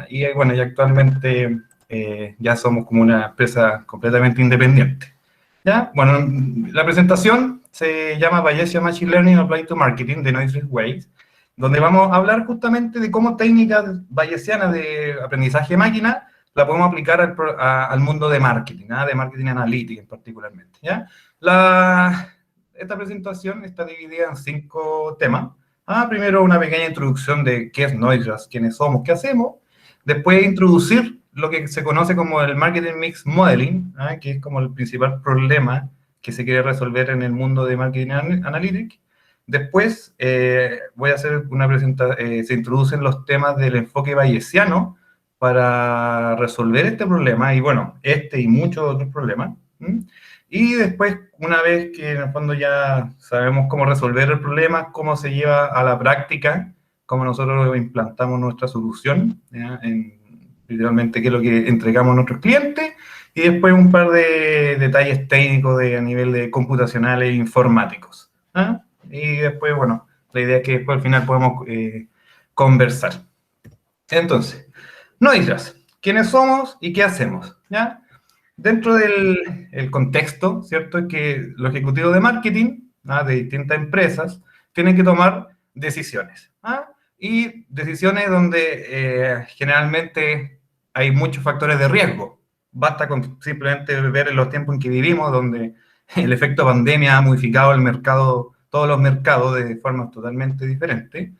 Y bueno, y actualmente ya somos como una empresa completamente independiente. ¿Ya? Bueno, la presentación se llama Bayesian Machine Learning Applied to Marketing, de Noiseless Ways, donde vamos a hablar justamente de cómo técnicas bayesianas de aprendizaje de máquina la podemos aplicar al mundo de marketing, ¿ah? De marketing analytics particularmente. ¿Ya? Esta presentación está dividida en 5 temas. Primero, una pequeña introducción de qué es Noiseless, quiénes somos, qué hacemos. Después, introducir lo que se conoce como el Marketing Mix Modeling, que es como el principal problema que se quiere resolver en el mundo de Marketing Analytics. Después voy a hacer una presentación, se introducen los temas del enfoque bayesiano para resolver este problema, y bueno, este y muchos otros problemas. Y después, una vez que en el fondo ya sabemos cómo resolver el problema, cómo se lleva a la práctica, cómo nosotros implantamos nuestra solución, literalmente qué es lo que entregamos a nuestros clientes, y después un par de detalles técnicos a nivel de computacionales e informáticos. Y después, bueno, la idea es que después al final podamos conversar. Entonces, Noiseless, ¿quiénes somos y qué hacemos? ¿Ya? Dentro del contexto, ¿cierto? Es que los ejecutivos de marketing, de distintas empresas, tienen que tomar decisiones. Y decisiones donde generalmente hay muchos factores de riesgo. Basta con simplemente ver en los tiempos en que vivimos, donde el efecto pandemia ha modificado el mercado, todos los mercados de formas totalmente diferentes.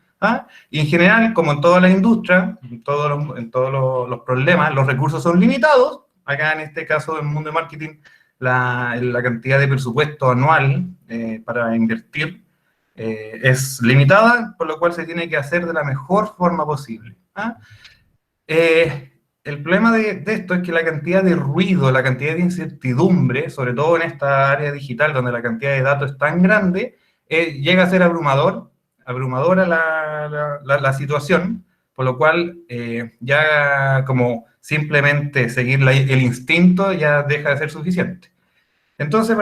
Y en general, como en toda la industria, en todos los problemas, los recursos son limitados. Acá en este caso, en el mundo de marketing, la cantidad de presupuesto anual para invertir es limitada, por lo cual se tiene que hacer de la mejor forma posible. El problema de esto es que la cantidad de ruido, la cantidad de incertidumbre, sobre todo en esta área digital donde la cantidad de datos es tan grande, llega a ser abrumadora la situación, por lo cual ya como simplemente seguir el instinto ya deja de ser suficiente. Entonces,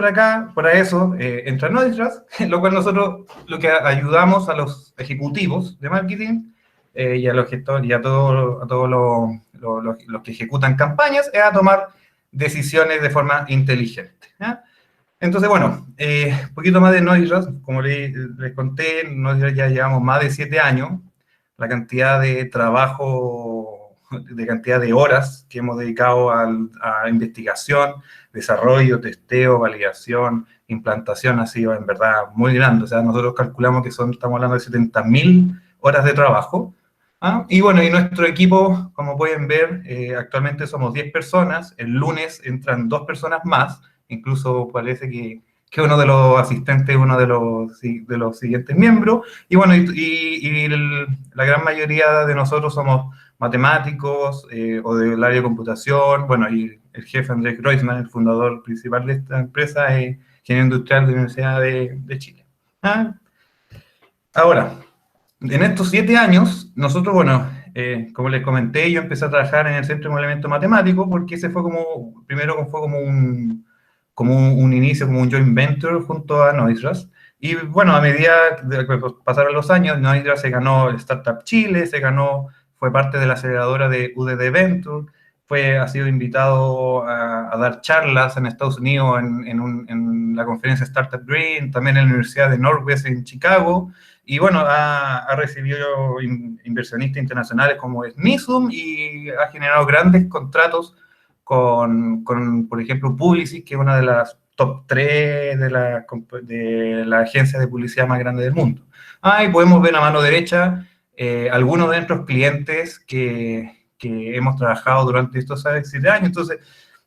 para eso, entra Noiseless, lo cual nosotros lo que ayudamos a los ejecutivos de marketing y a los gestores y a todos los que ejecutan campañas es a tomar decisiones de forma inteligente. Entonces, bueno, un poquito más de Noiseless, como les conté, Noiseless ya llevamos más de 7 años, la cantidad de trabajo, de cantidad de horas que hemos dedicado a investigación, desarrollo, testeo, validación, implantación ha sido en verdad muy grande. O sea, nosotros calculamos que estamos hablando de 70.000 horas de trabajo. Y bueno, y nuestro equipo, como pueden ver, actualmente somos 10 personas, el lunes entran 2 personas más, incluso parece que uno de los asistentes es uno de los siguientes miembros, y bueno, la gran mayoría de nosotros somos matemáticos o del área de computación. Bueno, y el jefe Andrés Groisman, el fundador principal de esta empresa, es ingeniero industrial de la Universidad de Chile. Ahora, en estos 7 años, nosotros, bueno, como les comenté, yo empecé a trabajar en el Centro de Modelamiento Matemático porque ese fue primero fue como un inicio, como un joint venture junto a Noiseless. Y bueno, a medida de que pasaron los años, Noiseless se ganó Startup Chile, fue parte de la aceleradora de UDD Venture, ha sido invitado a dar charlas en Estados Unidos en la conferencia Startup Green, también en la Universidad de Northwest en Chicago, y bueno, ha recibido inversionistas internacionales como es Nizum, y ha generado grandes contratos con por ejemplo, Publicis, que es una de las top 3 de la agencia de publicidad más grande del mundo. Y podemos ver a mano derecha algunos de nuestros clientes que hemos trabajado durante estos 7 años. Entonces,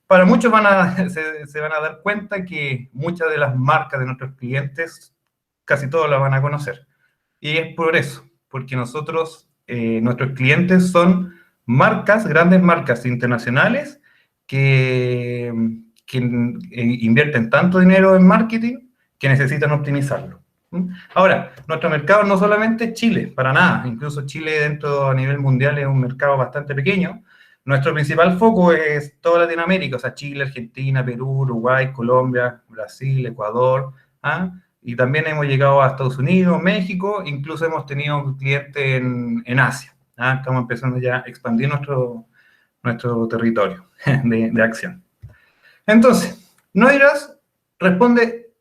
para muchos se van a dar cuenta que muchas de las marcas de nuestros clientes, casi todos las van a conocer. Y es por eso, porque nuestros clientes son grandes marcas internacionales que invierten tanto dinero en marketing que necesitan optimizarlo. Ahora, nuestro mercado no solamente es Chile, para nada. Incluso Chile a nivel mundial es un mercado bastante pequeño. Nuestro principal foco es toda Latinoamérica, o sea, Chile, Argentina, Perú, Uruguay, Colombia, Brasil, Ecuador, y también hemos llegado a Estados Unidos, México, incluso hemos tenido clientes en Asia. Estamos empezando ya a expandir nuestro territorio de acción. Entonces, Noiras responde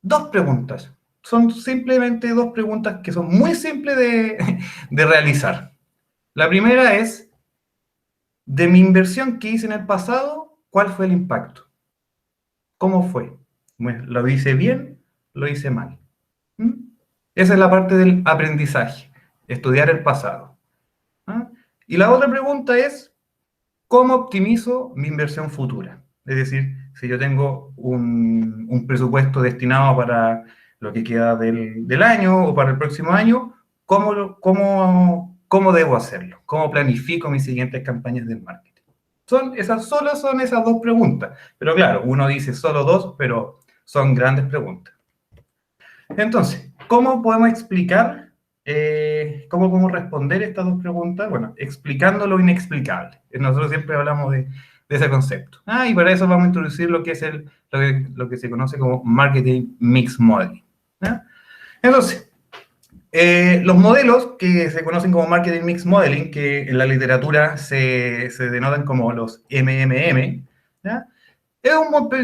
dos preguntas. Son simplemente dos preguntas que son muy simples de realizar. La primera es, de mi inversión que hice en el pasado, ¿cuál fue el impacto? ¿Cómo fue? Bueno, ¿lo hice bien? ¿Lo hice mal? ¿Mm? Esa es la parte del aprendizaje, estudiar el pasado. ¿Ah? Y la otra pregunta es, ¿cómo optimizo mi inversión futura? Es decir, si yo tengo un presupuesto destinado para lo que queda del año o para el próximo año, ¿cómo debo hacerlo? ¿Cómo planifico mis siguientes campañas de marketing? Solo son esas dos preguntas. Pero claro, uno dice solo dos, pero son grandes preguntas. Entonces, ¿cómo podemos explicar, cómo podemos responder estas dos preguntas? Bueno, explicando lo inexplicable. Nosotros siempre hablamos de ese concepto. Y para eso vamos a introducir lo que es lo que se conoce como Marketing Mix Modeling. Entonces, los modelos que se conocen como Marketing Mix Modeling, que en la literatura se denotan como los MMM, ¿ya?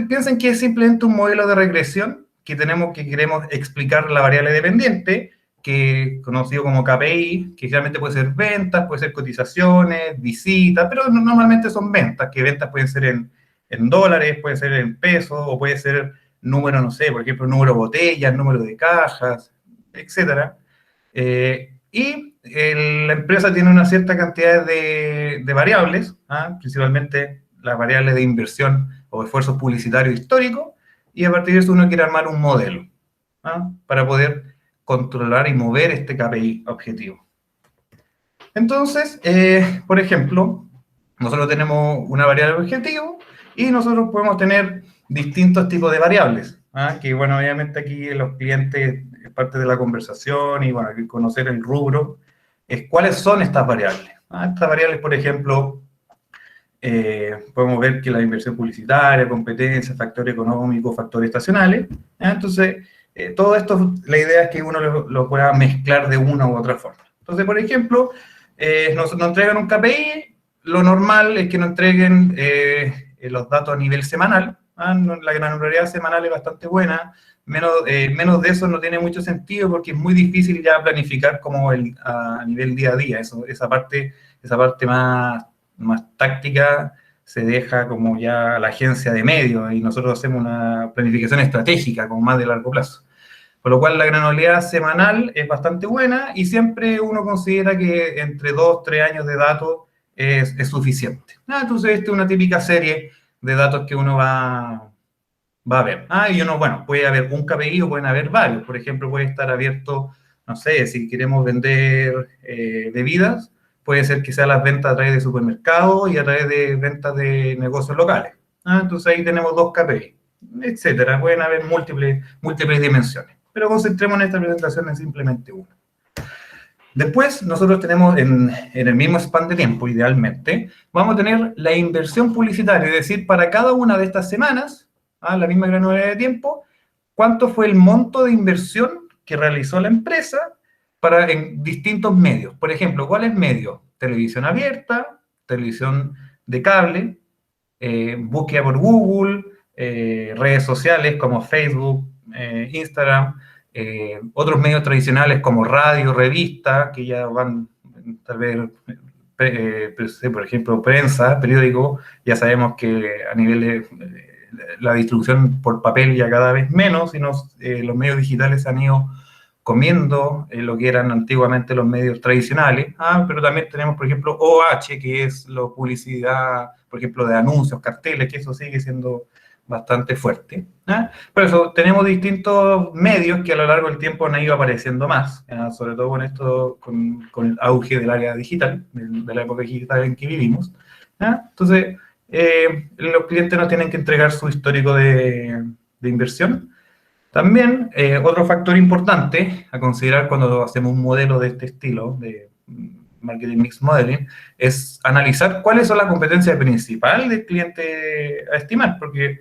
Piensen que es simplemente un modelo de regresión que queremos explicar la variable dependiente, que conocido como KPI, que generalmente puede ser ventas, puede ser cotizaciones, visitas, pero normalmente son ventas, que ventas pueden ser en dólares, puede ser en pesos, o puede ser número, no sé, por ejemplo, número de botellas, número de cajas, etcétera. La empresa tiene una cierta cantidad de variables, principalmente las variables de inversión o esfuerzos publicitarios históricos, y a partir de eso uno quiere armar un modelo para poder controlar y mover este KPI objetivo. Entonces, por ejemplo, nosotros tenemos una variable objetivo y nosotros podemos tener distintos tipos de variables, que bueno, obviamente aquí los clientes, parte de la conversación y bueno, conocer el rubro, es cuáles son estas variables. Estas variables, por ejemplo, podemos ver que la inversión publicitaria, competencia, factor económico, factores estacionales. Entonces, todo esto, la idea es que uno lo pueda mezclar de una u otra forma. Entonces, por ejemplo, nos entregan un KPI, lo normal es que nos entreguen los datos a nivel semanal. La granularidad semanal es bastante buena, menos de eso no tiene mucho sentido porque es muy difícil ya planificar como a nivel día a día. Esa parte más táctica se deja como ya a la agencia de medios y nosotros hacemos una planificación estratégica como más de largo plazo. Por lo cual la granularidad semanal es bastante buena y siempre uno considera que entre 2 3 años de datos es suficiente. Entonces esta es una típica serie de datos que uno va a ver. Y uno, bueno, puede haber un KPI o pueden haber varios. Por ejemplo, puede estar abierto, no sé, si queremos vender bebidas, puede ser que sean las ventas a través de supermercados y a través de ventas de negocios locales. Entonces ahí tenemos 2 KPI, etcétera. Pueden haber múltiples dimensiones. Pero concentremos en esta presentación en simplemente una. Después, nosotros tenemos en el mismo span de tiempo, idealmente, vamos a tener la inversión publicitaria, es decir, para cada una de estas semanas, la misma granularidad de tiempo, cuánto fue el monto de inversión que realizó la empresa en distintos medios. Por ejemplo, ¿cuáles medios? Televisión abierta, televisión de cable, búsqueda por Google, redes sociales como Facebook, Instagram, otros medios tradicionales como radio, revista, que ya van tal vez, por ejemplo, prensa, periódico, ya sabemos que a nivel de la distribución por papel ya cada vez menos, y los medios digitales se han ido comiendo lo que eran antiguamente los medios tradicionales, pero también tenemos, por ejemplo, OH, que es la publicidad, por ejemplo, de anuncios, carteles, que eso sigue siendo bastante fuerte. Por eso tenemos distintos medios que a lo largo del tiempo han ido apareciendo más, sobre todo con el auge del área digital, de la época digital en que vivimos. Entonces, los clientes nos tienen que entregar su histórico de inversión. También, otro factor importante a considerar cuando hacemos un modelo de este estilo, de Marketing Mix Modeling, es analizar cuáles son las competencias principales del cliente a estimar, porque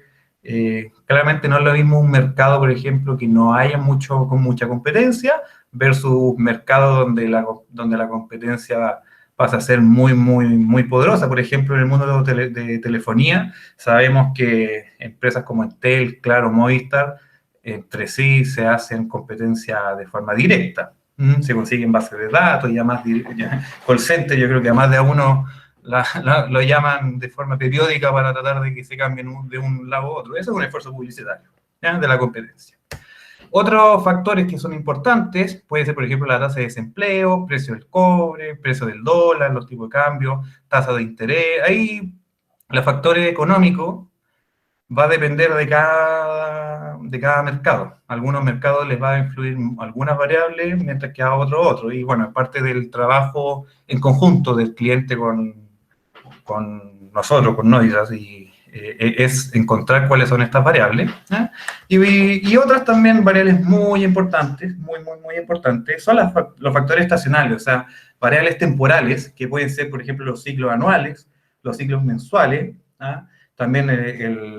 claramente no es lo mismo un mercado, por ejemplo, que no haya con mucha competencia, versus un mercado donde la competencia pasa a ser muy, muy, muy poderosa. Por ejemplo, en el mundo de telefonía, sabemos que empresas como Entel, Claro, Movistar, entre sí se hacen competencia de forma directa. Se consiguen bases de datos, ya más call center, yo creo que a más de uno lo llaman de forma periódica para tratar de que se cambien de un lado a otro. Eso es un esfuerzo publicitario, ¿ya?, de la competencia. Otros factores que son importantes, puede ser, por ejemplo, la tasa de desempleo, precio del cobre, precio del dólar, los tipos de cambio, tasa de interés. Ahí los factores económicos va a depender de cada mercado. A algunos mercados les va a influir algunas variables, mientras que a otros. Y bueno, es parte del trabajo en conjunto del cliente con nosotros, con Noisas, y es encontrar cuáles son estas variables. ¿Eh? Y otras también variables muy importantes, muy, muy, muy importantes, son los factores estacionales, o sea, variables temporales, que pueden ser, por ejemplo, los ciclos anuales, los ciclos mensuales, ¿ah? También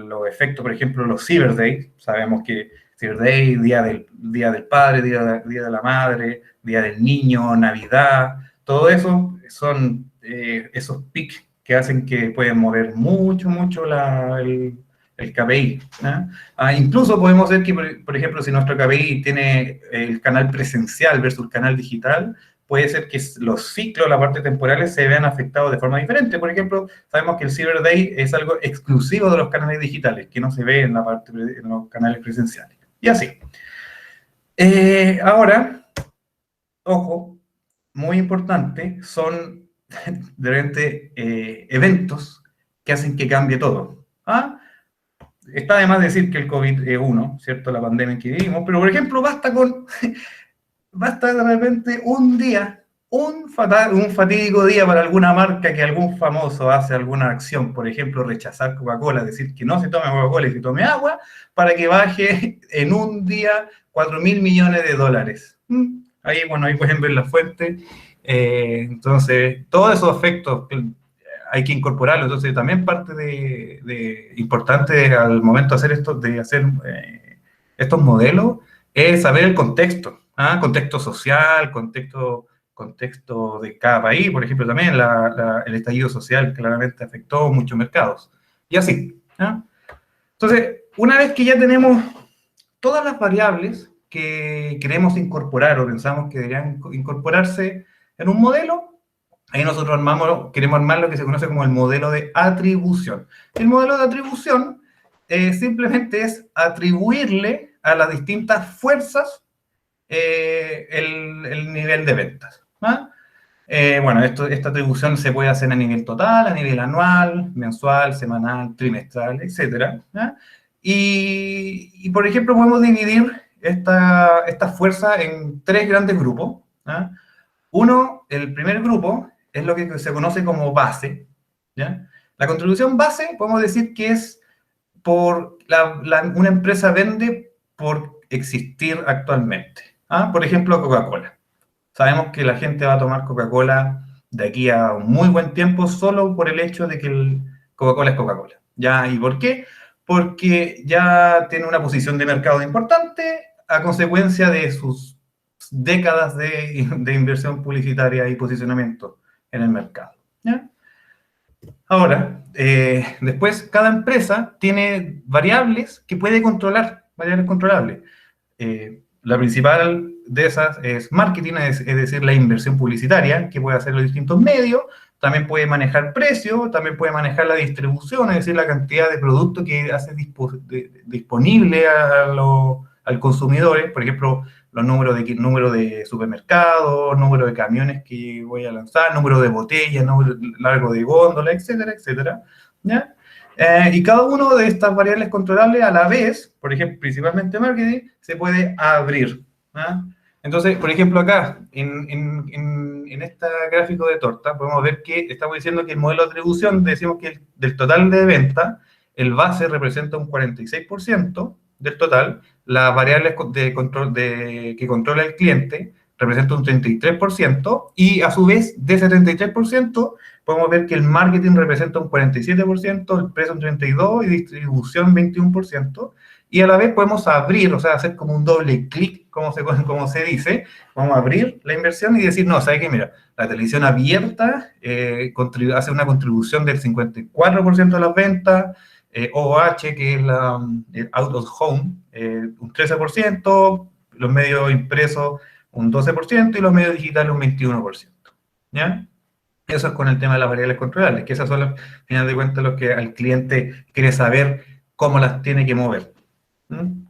los efectos, por ejemplo, los Cyber Days. Sabemos que Cyber Day, día del padre, día de la madre, día del niño, Navidad, todo eso son esos pics que hacen que pueden mover mucho, mucho el KPI. ¿No? Incluso podemos ver que, por ejemplo, si nuestro KPI tiene el canal presencial versus el canal digital, puede ser que los ciclos, la parte temporales, se vean afectados de forma diferente. Por ejemplo, sabemos que el Cyber Day es algo exclusivo de los canales digitales, que no se ve en los canales presenciales. Y así. Ahora, ojo, muy importante, son de repente eventos que hacen que cambie todo. Está de más decir que el COVID es uno, ¿cierto? La pandemia en que vivimos, pero por ejemplo, basta de repente un día, un fatídico día para alguna marca que algún famoso hace alguna acción, por ejemplo, rechazar Coca-Cola, decir que no se tome Coca-Cola y se tome agua, para que baje en un día 4.000 millones de dólares. Ahí, bueno, ahí pueden ver la fuente. Entonces, todos esos efectos hay que incorporarlos. Entonces, también parte de importante al momento de hacer estos modelos es saber el contexto. Contexto social, contexto de cada país. Por ejemplo, también el estallido social claramente afectó muchos mercados. Y así. Entonces, una vez que ya tenemos todas las variables que queremos incorporar o pensamos que deberían incorporarse en un modelo, ahí nosotros queremos armar lo que se conoce como el modelo de atribución. El modelo de atribución simplemente es atribuirle a las distintas fuerzas el nivel de ventas. Bueno, esta atribución se puede hacer a nivel total, a nivel anual, mensual, semanal, trimestral, etc. Y, por ejemplo, podemos dividir esta fuerza en tres grandes grupos. El primer grupo es lo que se conoce como base. ¿Ya? La contribución base podemos decir que es una empresa vende por existir actualmente. Por ejemplo, Coca-Cola. Sabemos que la gente va a tomar Coca-Cola de aquí a un muy buen tiempo solo por el hecho de que Coca-Cola es Coca-Cola. ¿Ya? ¿Y por qué? Porque ya tiene una posición de mercado importante a consecuencia de sus décadas de inversión publicitaria y posicionamiento en el mercado. ¿Ya? Ahora, después, cada empresa tiene variables que puede controlar, variables controlables. La principal de esas es marketing, es decir, la inversión publicitaria, que puede hacer los distintos medios, también puede manejar precio, también puede manejar la distribución, es decir, la cantidad de productos que hace disponible al consumidor, por ejemplo, los número de supermercados, número de camiones que voy a lanzar, número de botellas, número largo de góndola, etcétera, etcétera. ¿Ya? Y cada una de estas variables controlables a la vez, por ejemplo, principalmente marketing, se puede abrir. Entonces, por ejemplo, acá, en este gráfico de torta, podemos ver que estamos diciendo que el modelo de atribución, decimos que del total de venta, el base representa un 46% del total, las variables que controla el cliente representa un 33%, y a su vez, de ese 33%, podemos ver que el marketing representa un 47%, el precio un 32% y distribución 21%, y a la vez podemos abrir, o sea, hacer como un doble clic, como se dice, vamos a abrir la inversión y decir, no, ¿sabes qué? Mira, la televisión abierta hace una contribución del 54% de las ventas, OOH, que es el Out of Home, un 13%, los medios impresos un 12% y los medios digitales un 21%. ¿Ya? Eso es con el tema de las variables controlables, que esas son, al final de cuentas, lo que al cliente quiere saber cómo las tiene que mover. ¿Mm?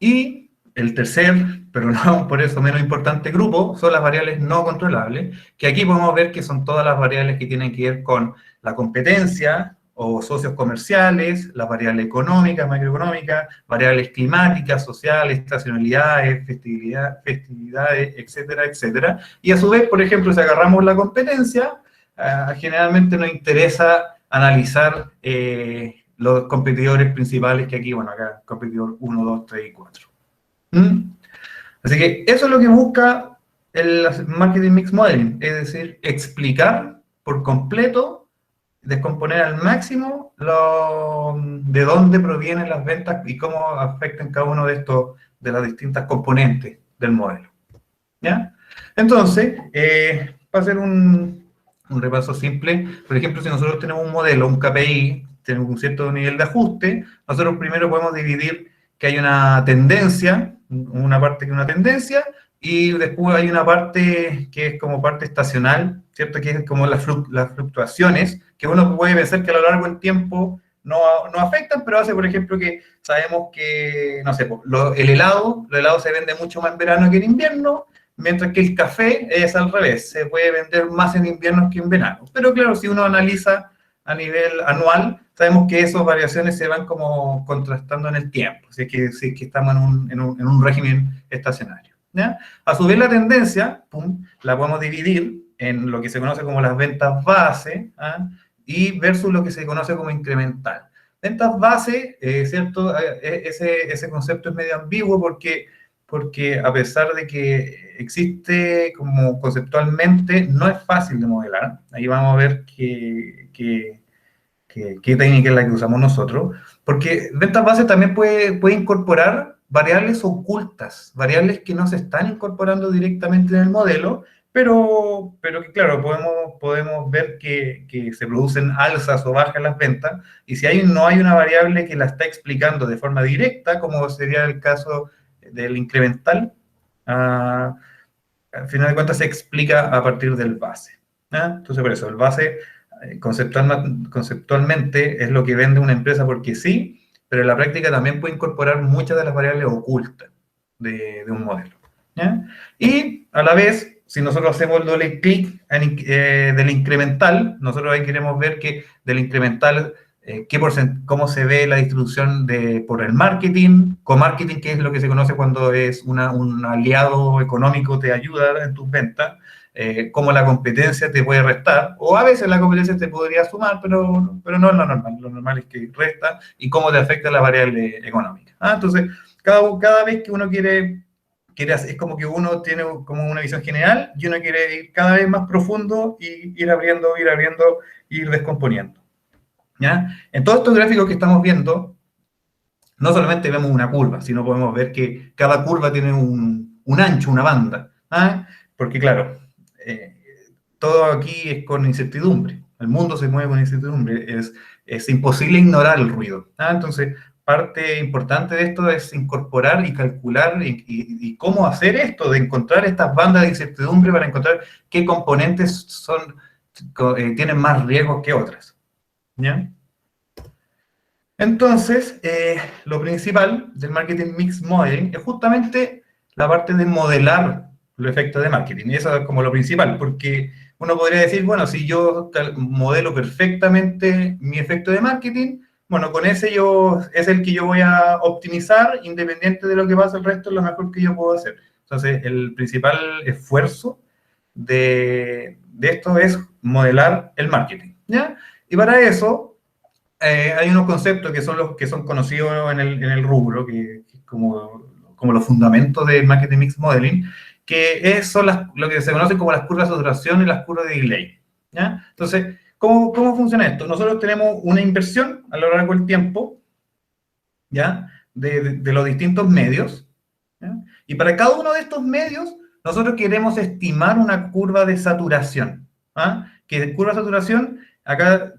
Y el tercer, pero no por eso menos importante grupo, son las variables no controlables, que aquí podemos ver que son todas las variables que tienen que ver con la competencia o socios comerciales, las variables económicas, macroeconómicas, variables climáticas, sociales, estacionalidades, festividades, etcétera, etcétera. Y a su vez, por ejemplo, si agarramos la competencia, generalmente nos interesa analizar los competidores principales, que aquí, bueno, acá competidor 1, 2, 3 y 4. Así que eso es lo que busca el Marketing Mix Modeling, es decir, explicar por completo, descomponer al máximo de dónde provienen las ventas y cómo afectan cada uno de estos, de las distintas componentes del modelo. ¿Ya? Entonces, para hacer un repaso simple, por ejemplo, si nosotros tenemos un modelo, un KPI, tenemos un cierto nivel de ajuste, nosotros primero podemos dividir que hay una tendencia, una parte que es una tendencia, y después hay una parte que es como parte estacional, ¿cierto? Que es como las fluctuaciones, que uno puede pensar que a lo largo del tiempo no afectan, pero hace, por ejemplo, que sabemos que, no sé, los helados se vende mucho más en verano que en invierno, mientras que el café es al revés, se puede vender más en invierno que en verano. Pero claro, si uno analiza a nivel anual, sabemos que esas variaciones se van como contrastando en el tiempo, si es que estamos en un régimen estacionario. ¿Ya? A su vez, la tendencia, la podemos dividir en lo que se conoce como las ventas base, y versus lo que se conoce como incremental. Ventas base, ¿cierto? Ese concepto es medio ambiguo porque a pesar de que existe como conceptualmente, no es fácil de modelar. Ahí vamos a ver qué técnica es la que usamos nosotros, porque ventas base también puede incorporar variables ocultas, variables que no se están incorporando directamente en el modelo, pero que claro, podemos ver que se producen alzas o bajas en las ventas, y si no hay una variable que la está explicando de forma directa, como sería el caso del incremental, al final de cuentas se explica a partir del base. Entonces, por eso, el base conceptualmente es lo que vende una empresa porque sí, pero en la práctica también puede incorporar muchas de las variables ocultas de un modelo. ¿Ya? Y a la vez, si nosotros hacemos el doble clic del incremental, nosotros ahí queremos ver que del incremental cómo se ve la distribución por el marketing, co-marketing, que es lo que se conoce cuando es un aliado económico, te ayuda en tus ventas, cómo la competencia te puede restar, o a veces la competencia te podría sumar, pero no es lo normal es que resta, y cómo te afecta la variable económica. Entonces, cada vez que uno quiere es como que uno tiene como una visión general, y uno quiere ir cada vez más profundo y ir abriendo, ir descomponiendo. ¿Ya? En todos estos gráficos que estamos viendo, no solamente vemos una curva, sino podemos ver que cada curva tiene un ancho, una banda. Porque claro, todo aquí es con incertidumbre. El mundo se mueve con incertidumbre. Es imposible ignorar el ruido. Entonces, parte importante de esto es incorporar y calcular y cómo hacer esto, de encontrar estas bandas de incertidumbre para encontrar qué componentes tienen más riesgos que otras. ¿Ya? Entonces, lo principal del Marketing Mix Modeling es justamente la parte de modelar los efectos de marketing. Y eso es como lo principal, porque uno podría decir, bueno, si yo modelo perfectamente mi efecto de marketing, bueno, con ese es el que yo voy a optimizar, independiente de lo que pase el resto, es lo mejor que yo puedo hacer. Entonces, el principal esfuerzo de esto es modelar el marketing, ¿ya? Y para eso hay unos conceptos que son los que son conocidos en el rubro, que es como los fundamentos del Marketing Mix Modeling, que son lo que se conocen como las curvas de saturación y las curvas de delay. ¿Ya? Entonces, ¿cómo funciona esto? Nosotros tenemos una inversión a lo largo del tiempo, ¿ya? De los distintos medios, ¿ya? Y para cada uno de estos medios, nosotros queremos estimar una curva de saturación, ¿ah? Que curva de saturación, acá,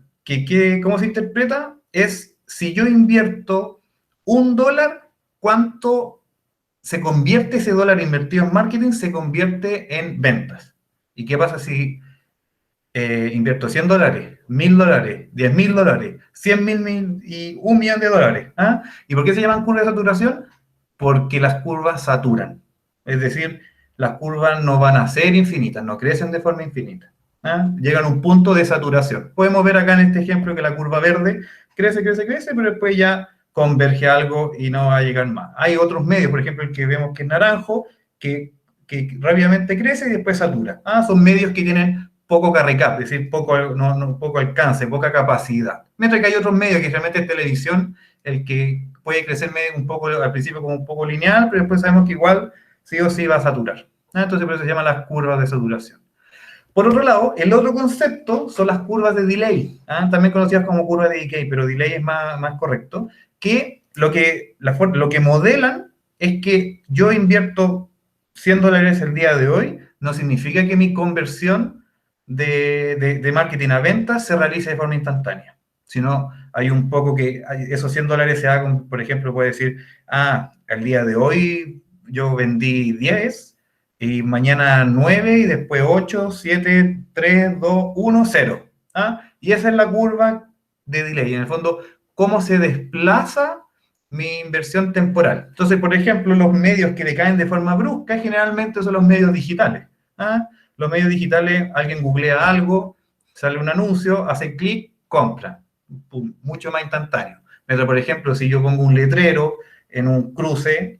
¿cómo se interpreta? Es si yo invierto $1, ¿cuánto se convierte ese dólar invertido en marketing? Se convierte en ventas. ¿Y qué pasa si invierto $100, $1000, $10.000, 100.000 y $1.000.000? ¿Ah? ¿Y por qué se llaman curvas de saturación? Porque las curvas saturan. Es decir, las curvas no van a ser infinitas, no crecen de forma infinita. ¿Ah? Llegan a un punto de saturación. Podemos ver acá en este ejemplo que la curva verde crece, crece, crece, pero después ya converge algo y no va a llegar más. Hay otros medios, por ejemplo, el que vemos que es naranjo, que rápidamente crece y después satura. ¿Ah? Son medios que tienen poco carry cap, es decir, poco alcance, poca capacidad. Mientras que hay otros medios que realmente es televisión, el que puede crecer un poco al principio como un poco lineal, pero después sabemos que igual sí o sí va a saturar. Entonces por eso se llaman las curvas de saturación. Por otro lado, el otro concepto son las curvas de delay, también conocidas como curva de decay, pero delay es más correcto, que lo que modelan es que yo invierto $100 el día de hoy, no significa que mi conversión de marketing a ventas se realice de forma instantánea, sino hay un poco que esos $100 se hagan, por ejemplo, puede decir, el día de hoy yo vendí 10 y mañana 9 y después 8, 7, 3, 2, 1, 0. Y esa es la curva de delay, en el fondo, cómo se desplaza mi inversión temporal. Entonces, por ejemplo, los medios que decaen de forma brusca generalmente son los medios digitales. Los medios digitales, alguien googlea algo, sale un anuncio, hace clic, compra. Pum, mucho más instantáneo. Mientras, por ejemplo, si yo pongo un letrero en un cruce,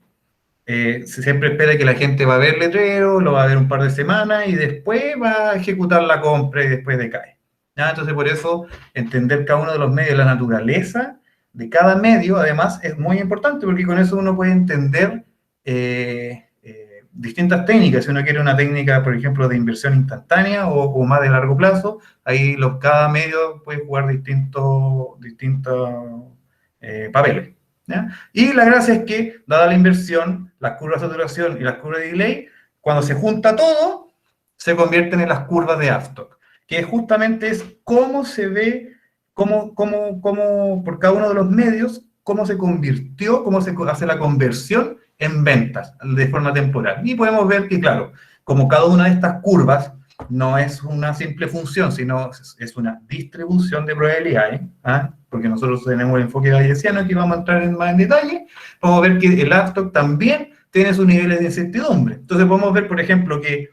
se siempre espera que la gente va a ver el letrero, lo va a ver un par de semanas y después va a ejecutar la compra y después decae. Entonces, por eso, entender cada uno de los medios, la naturaleza de cada medio, además, es muy importante, porque con eso uno puede entender distintas técnicas. Si uno quiere una técnica, por ejemplo, de inversión instantánea o más de largo plazo, ahí cada medio puede jugar distintos papeles. ¿Ya? Y la gracia es que, dada la inversión, las curvas de saturación y las curvas de delay, cuando se junta todo, se convierten en las curvas de Afton, que justamente es cómo se ve, cómo por cada uno de los medios, cómo se convirtió, cómo se hace la conversión en ventas de forma temporal. Y podemos ver que, claro, como cada una de estas curvas no es una simple función, sino es una distribución de probabilidades, porque nosotros tenemos el enfoque bayesiano, que vamos a entrar más en detalle, podemos ver que el Afton también tiene sus niveles de incertidumbre. Entonces podemos ver, por ejemplo, que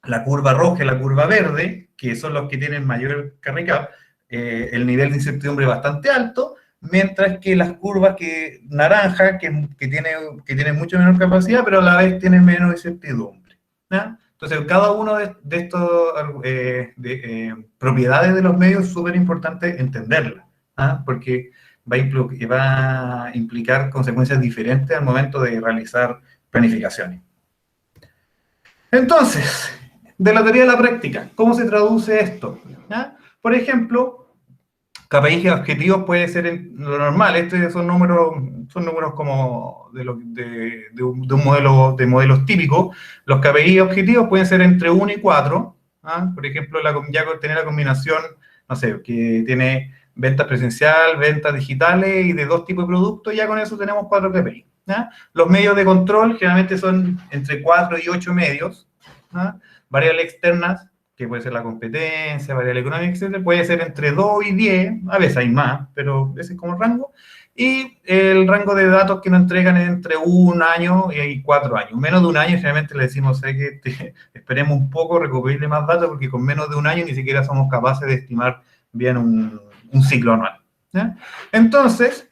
la curva roja y la curva verde, que son los que tienen mayor carry cap, el nivel de incertidumbre es bastante alto, mientras que las curvas naranja, que tienen mucho menor capacidad, pero a la vez tienen menos incertidumbre. ¿Ya? Entonces, cada uno de estas propiedades de los medios es súper importante entenderla, porque va a implicar consecuencias diferentes al momento de realizar planificaciones. Entonces, de la teoría a la práctica, ¿cómo se traduce esto? Por ejemplo, KPIs objetivos puede ser lo normal. Estos son números como de un modelo de modelos típicos. Los KPIs objetivos pueden ser entre 1 y 4. Por ejemplo, ya tener la combinación, no sé, que tiene ventas presencial, ventas digitales y de 2 tipos de productos, ya con eso tenemos 4 KPIs. Los medios de control generalmente son entre 4 y 8 medios. Variables externas, que puede ser la competencia, variable económica, etc., puede ser entre 2 y 10, a veces hay más, pero ese es como el rango. Y el rango de datos que nos entregan es entre 1 año y 4 años. Menos de 1 año, generalmente le decimos que esperemos un poco, recopilarle más datos, porque con menos de 1 año ni siquiera somos capaces de estimar bien un ciclo anual. ¿Ya? Entonces,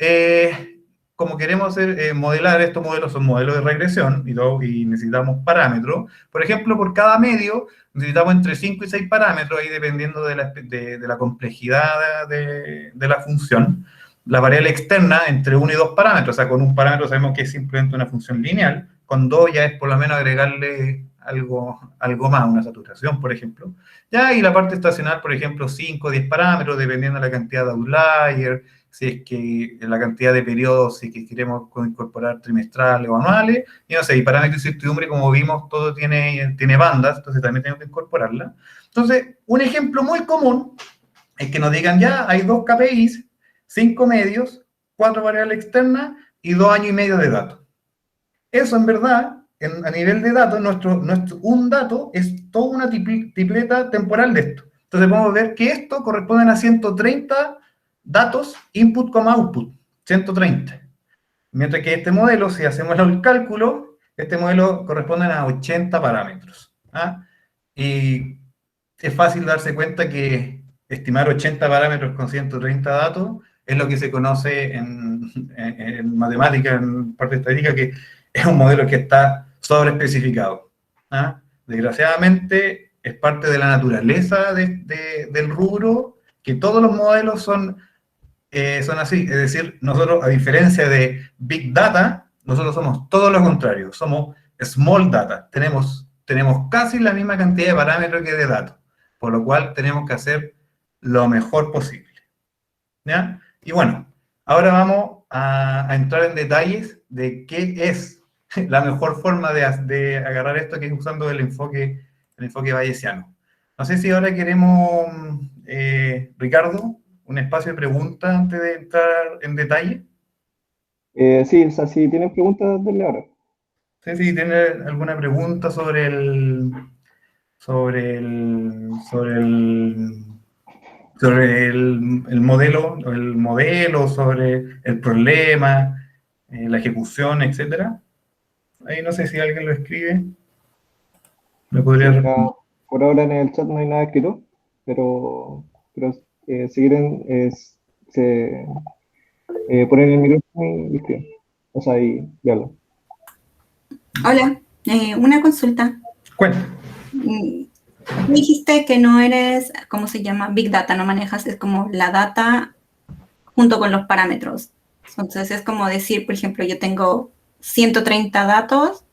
como queremos modelar, estos modelos son modelos de regresión y necesitamos parámetros. Por ejemplo, por cada medio necesitamos entre 5 y 6 parámetros, ahí dependiendo de la complejidad de la función. La variable externa entre 1 y 2 parámetros, o sea, con un parámetro sabemos que es simplemente una función lineal, con 2 ya es por lo menos agregarle algo más, una saturación, por ejemplo. ¿Ya? Y la parte estacional, por ejemplo, 5 o 10 parámetros, dependiendo de la cantidad de outlier, si es que la cantidad de periodos, si es que queremos incorporar trimestrales o anuales, y no sé, y parámetros de incertidumbre, como vimos, todo tiene bandas, entonces también tenemos que incorporarla. Entonces, un ejemplo muy común es que nos digan, ya, hay 2 KPIs, 5 medios, 4 variables externas y 2 años y medio de datos. Eso, en verdad, a nivel de datos, un dato es toda una tripleta temporal de esto. Entonces podemos ver que esto corresponde a 130 datos, input, output, 130. Mientras que este modelo, si hacemos el cálculo, este modelo corresponde a 80 parámetros. ¿Ah? Y es fácil darse cuenta que estimar 80 parámetros con 130 datos es lo que se conoce en matemática, en parte estadística, que es un modelo que está sobreespecificado. ¿Ah? Desgraciadamente, es parte de la naturaleza del rubro, que todos los modelos son así. Es decir, nosotros, a diferencia de Big Data, nosotros somos todo lo contrario, somos Small Data. Tenemos casi la misma cantidad de parámetros que de datos, por lo cual tenemos que hacer lo mejor posible. ¿Ya? Y bueno, ahora vamos a entrar en detalles de qué es la mejor forma de agarrar esto, que es usando el enfoque bayesiano. No sé si ahora queremos, Ricardo, un espacio de preguntas antes de entrar en detalle. Sí, o sea, si tienen preguntas, denle ahora. No sé si tiene alguna pregunta sobre el modelo, sobre el problema, la ejecución, etcétera. Ahí no sé si alguien lo escribe. Me podría Sí, acá responder. por ahora en el chat no hay nada escrito, pero si quieren, se ponen el micrófono y escriben. O sea, y hablan. Hola, una consulta. Cuenta. Tú dijiste que no eres, ¿cómo se llama? Big Data, no manejas, es como la data junto con los parámetros. Entonces es como decir, por ejemplo, yo tengo 130 datos,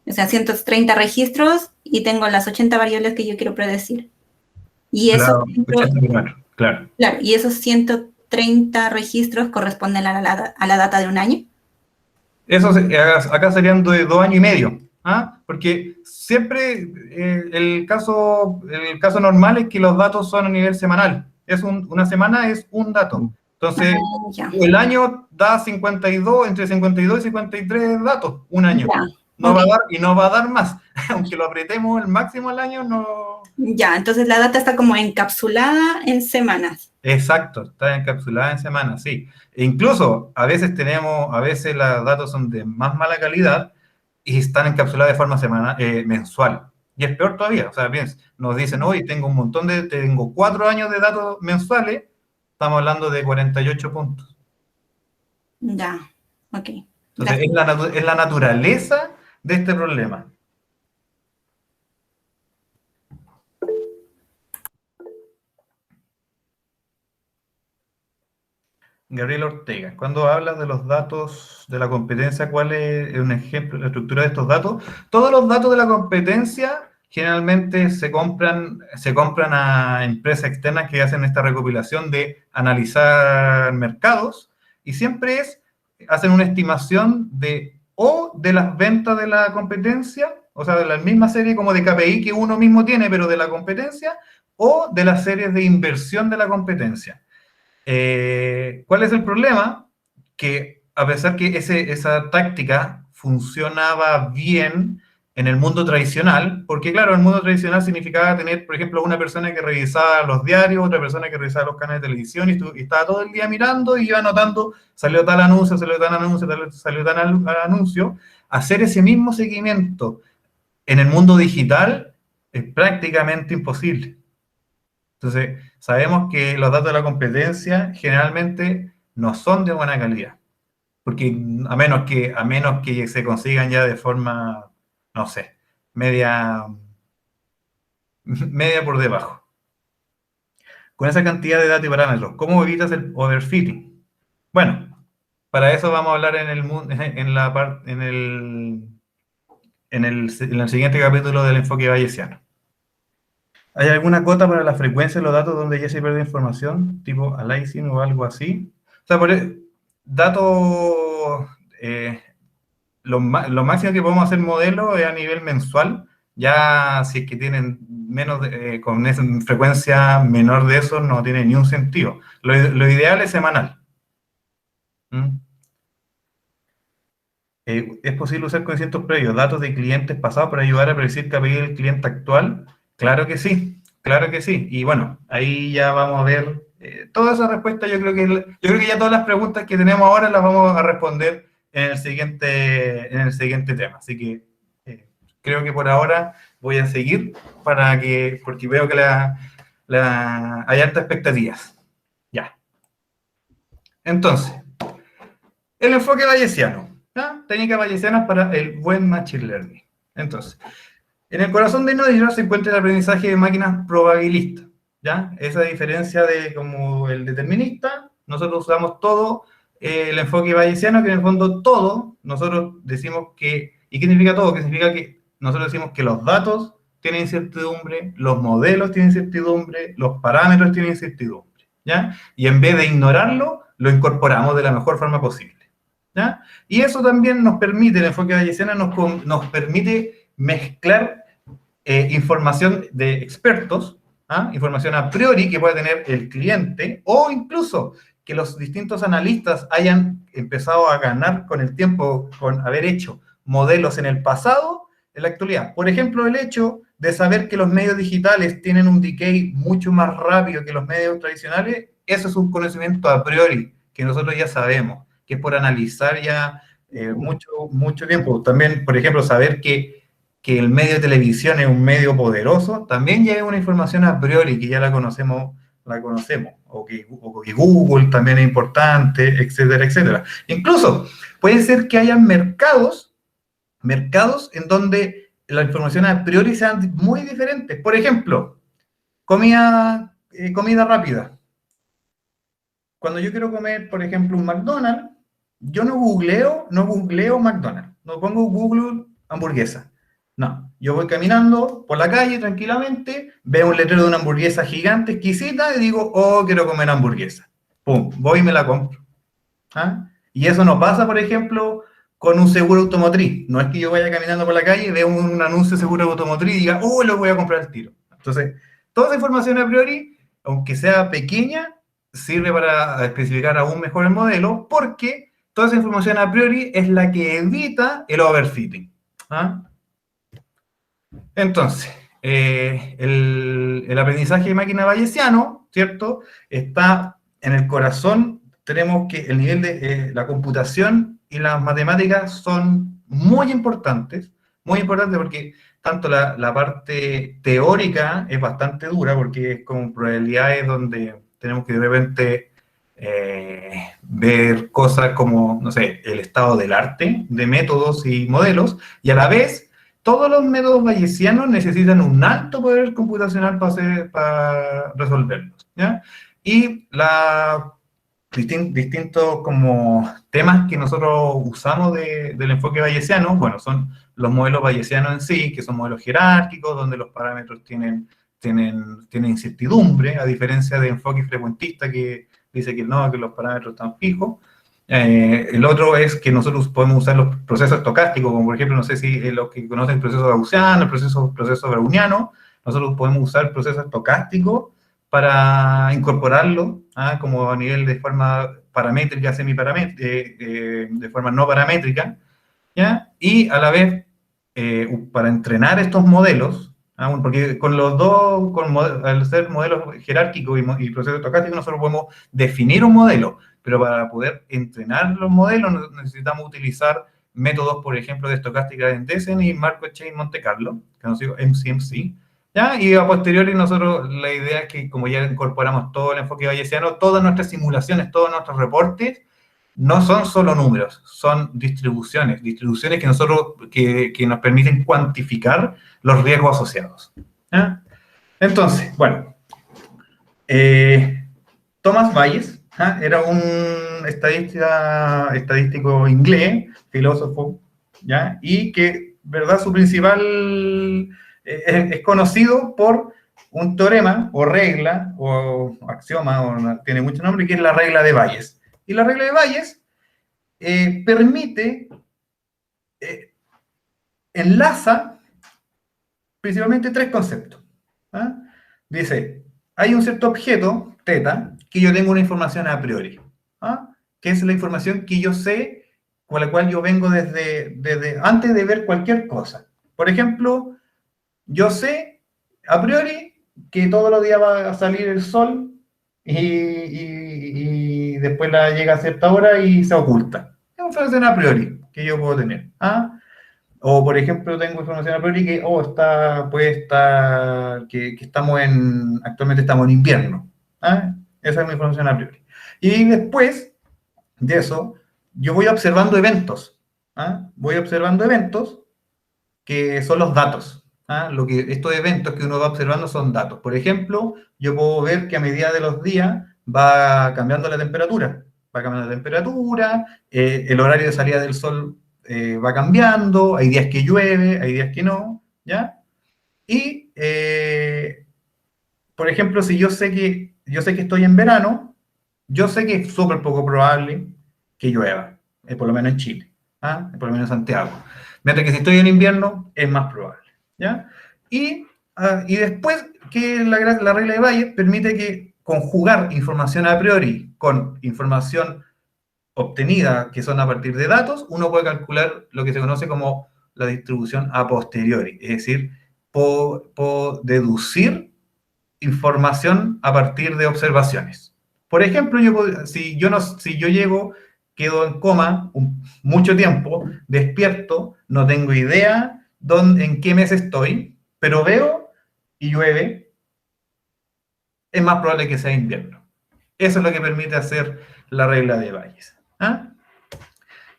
o sea, 130 registros y tengo las 80 variables que yo quiero predecir. Y eso, Claro, 84, claro. claro, y esos 130 registros corresponden a la data de un año. Eso acá serían de 2 años y medio. ¿Ah? Porque siempre el caso normal es que los datos son a nivel semanal. Una semana es un dato. Entonces, Ya. el año da 52, entre 52 y 53 datos, un año. Ya, No va a ok. dar y no va a dar más. Aunque lo apretemos el máximo al año, no. Ya, entonces la data está como encapsulada en semanas. Exacto, está encapsulada en semanas, sí. E incluso a veces los datos son de más mala calidad y están encapsulados de forma mensual. Y es peor todavía, o sea, bien, nos dicen, hoy tengo 4 años de datos mensuales, estamos hablando de 48 puntos. Ya, ok. Entonces, Gracias. es la naturaleza de este problema. Gabriel Ortega, cuando hablas de los datos de la competencia, ¿cuál es un ejemplo de la estructura de estos datos? Todos los datos de la competencia generalmente se compran a empresas externas que hacen esta recopilación de analizar mercados y siempre hacen una estimación de las ventas de la competencia, o sea, de la misma serie como de KPI que uno mismo tiene, pero de la competencia, o de las series de inversión de la competencia. ¿Cuál es el problema? Que a pesar que esa táctica funcionaba bien en el mundo tradicional, porque claro, el mundo tradicional significaba tener, por ejemplo, una persona que revisaba los diarios, otra persona que revisaba los canales de televisión y estaba todo el día mirando y iba anotando, salió tal anuncio, salió tal anuncio, salió tal anuncio. Hacer ese mismo seguimiento en el mundo digital es prácticamente imposible. Entonces, sabemos que los datos de la competencia generalmente no son de buena calidad, porque a menos que se consigan ya de forma, no sé, media, media por debajo. Con esa cantidad de datos y parámetros, ¿cómo evitas el overfitting? Bueno, para eso vamos a hablar en el siguiente capítulo del enfoque bayesiano. ¿Hay alguna cota para la frecuencia de los datos donde ya se pierde información, tipo aliasing o algo así? O sea, datos, lo máximo que podemos hacer modelo es a nivel mensual. Ya si es que tienen con esa frecuencia menor de eso, no tiene ni un sentido. Lo ideal es semanal. ¿Mm? ¿Es posible usar conocimientos previos, datos de clientes pasados para ayudar a predecir qué va a pedir el cliente actual? Claro que sí, claro que sí. Y bueno, ahí ya vamos a ver toda esa respuesta. Yo creo que ya todas las preguntas que tenemos ahora las vamos a responder en el siguiente tema. Así que creo que por ahora voy a seguir porque veo que hay altas expectativas. Ya. Entonces, el enfoque bayesiano. ¿Ya? Técnicas bayesianas para el buen Machine Learning. Entonces, en el corazón de Noisner se encuentra el aprendizaje de máquinas probabilistas. ¿Ya? Esa diferencia de como el determinista, nosotros usamos todo el enfoque bayesiano, que en el fondo todo, nosotros decimos que, ¿y qué significa todo? Que significa que nosotros decimos que los datos tienen incertidumbre, los modelos tienen incertidumbre, los parámetros tienen incertidumbre. ¿Ya? Y en vez de ignorarlo, lo incorporamos de la mejor forma posible. ¿Ya? Y eso también nos permite, el enfoque bayesiano nos permite mezclar información de expertos, información a priori que puede tener el cliente, o incluso que los distintos analistas hayan empezado a ganar con el tiempo, con haber hecho modelos en el pasado, en la actualidad. Por ejemplo, el hecho de saber que los medios digitales tienen un decay mucho más rápido que los medios tradicionales, eso es un conocimiento a priori que nosotros ya sabemos, que es por analizar ya mucho tiempo. También, por ejemplo, saber que el medio de televisión es un medio poderoso, también ya es una información a priori que ya la conocemos, o que Google también es importante, etcétera, etcétera. Incluso, puede ser que haya mercados en donde la información a priori sean muy diferentes. Por ejemplo, comida rápida. Cuando yo quiero comer, por ejemplo, un McDonald's, yo no googleo McDonald's, no pongo Google hamburguesa. No, yo voy caminando por la calle tranquilamente, veo un letrero de una hamburguesa gigante, exquisita, y digo, oh, quiero comer hamburguesa. Pum, voy y me la compro. ¿Ah? Y eso no pasa, por ejemplo, con un seguro automotriz. No es que yo vaya caminando por la calle, veo un anuncio de seguro automotriz y diga, oh, lo voy a comprar al tiro. Entonces, toda esa información a priori, aunque sea pequeña, sirve para especificar aún mejor el modelo, porque toda esa información a priori es la que evita el overfitting. ¿Ah? Entonces, el aprendizaje de máquina bayesiano, ¿cierto? Está en el corazón. Tenemos que el nivel de la computación y las matemáticas son muy importantes porque tanto la parte teórica es bastante dura, porque es como probabilidades donde tenemos que de repente ver cosas como, no sé, el estado del arte, de métodos y modelos, y a la vez todos los métodos bayesianos necesitan un alto poder computacional para resolverlos, ¿ya? Y distintos como temas que nosotros usamos del enfoque bayesiano, bueno, son los modelos bayesianos en sí, que son modelos jerárquicos, donde los parámetros tienen incertidumbre, a diferencia de enfoque frecuentista que dice que no, que los parámetros están fijos. El otro es que nosotros podemos usar los procesos estocásticos, como por ejemplo, no sé si los que conocen el proceso gaussiano, el proceso browniano, nosotros podemos usar el proceso estocástico para incorporarlo, como a nivel de forma paramétrica, semiparamétrica, de forma no paramétrica, ¿ya? Y a la vez, para entrenar estos modelos, porque con los dos, al ser modelos jerárquicos y procesos estocásticos, nosotros podemos definir un modelo, pero para poder entrenar los modelos necesitamos utilizar métodos, por ejemplo, de estocástica de Endesen y Markov Chain Monte Carlo, que nos digo MCMC, ¿ya? Y a posteriori nosotros la idea es que como ya incorporamos todo el enfoque bayesiano, todas nuestras simulaciones, todos nuestros reportes, no son solo números, son distribuciones que nos permiten cuantificar los riesgos asociados. ¿Ya? Entonces, bueno, Thomas Bayes era un estadístico inglés, filósofo, ¿ya? Y que, ¿verdad? Su principal es conocido por un teorema o regla o axioma, tiene mucho nombre, que es la regla de Bayes. Y la regla de Bayes permite, enlaza principalmente tres conceptos. ¿Ah? Dice, hay un cierto objeto, θ, que yo tengo una información a priori. ¿Ah? Que es la información que yo sé, con la cual yo vengo desde antes de ver cualquier cosa. Por ejemplo, yo sé a priori que todos los días va a salir el sol y después llega a cierta hora y se oculta. Es una información a priori que yo puedo tener. ¿Ah? O, por ejemplo, tengo información a priori que, puede estar, que actualmente estamos en invierno. ¿Ah? Esa es mi información a priori. Y después de eso, yo voy observando eventos. ¿Ah? Voy observando eventos que son los datos. ¿Ah? Estos eventos que uno va observando son datos. Por ejemplo, yo puedo ver que a medida de los días va cambiando la temperatura. Va cambiando la temperatura, el horario de salida del sol va cambiando, hay días que llueve, hay días que no, ¿ya? Y, por ejemplo, si yo sé que estoy en verano, yo sé que es súper poco probable que llueva, por lo menos en Chile, ¿ah? Por lo menos en Santiago. Mientras que si estoy en invierno, es más probable, ¿ya? Y después que la regla de Bayes permite que conjugar información a priori con información obtenida, que son a partir de datos, uno puede calcular lo que se conoce como la distribución a posteriori, es decir, puedo deducir información a partir de observaciones. Por ejemplo, si yo llego, quedo en coma mucho tiempo, despierto, no tengo idea en qué mes estoy, pero veo y llueve, es más probable que sea invierno. Eso es lo que permite hacer la regla de Bayes. ¿Ah?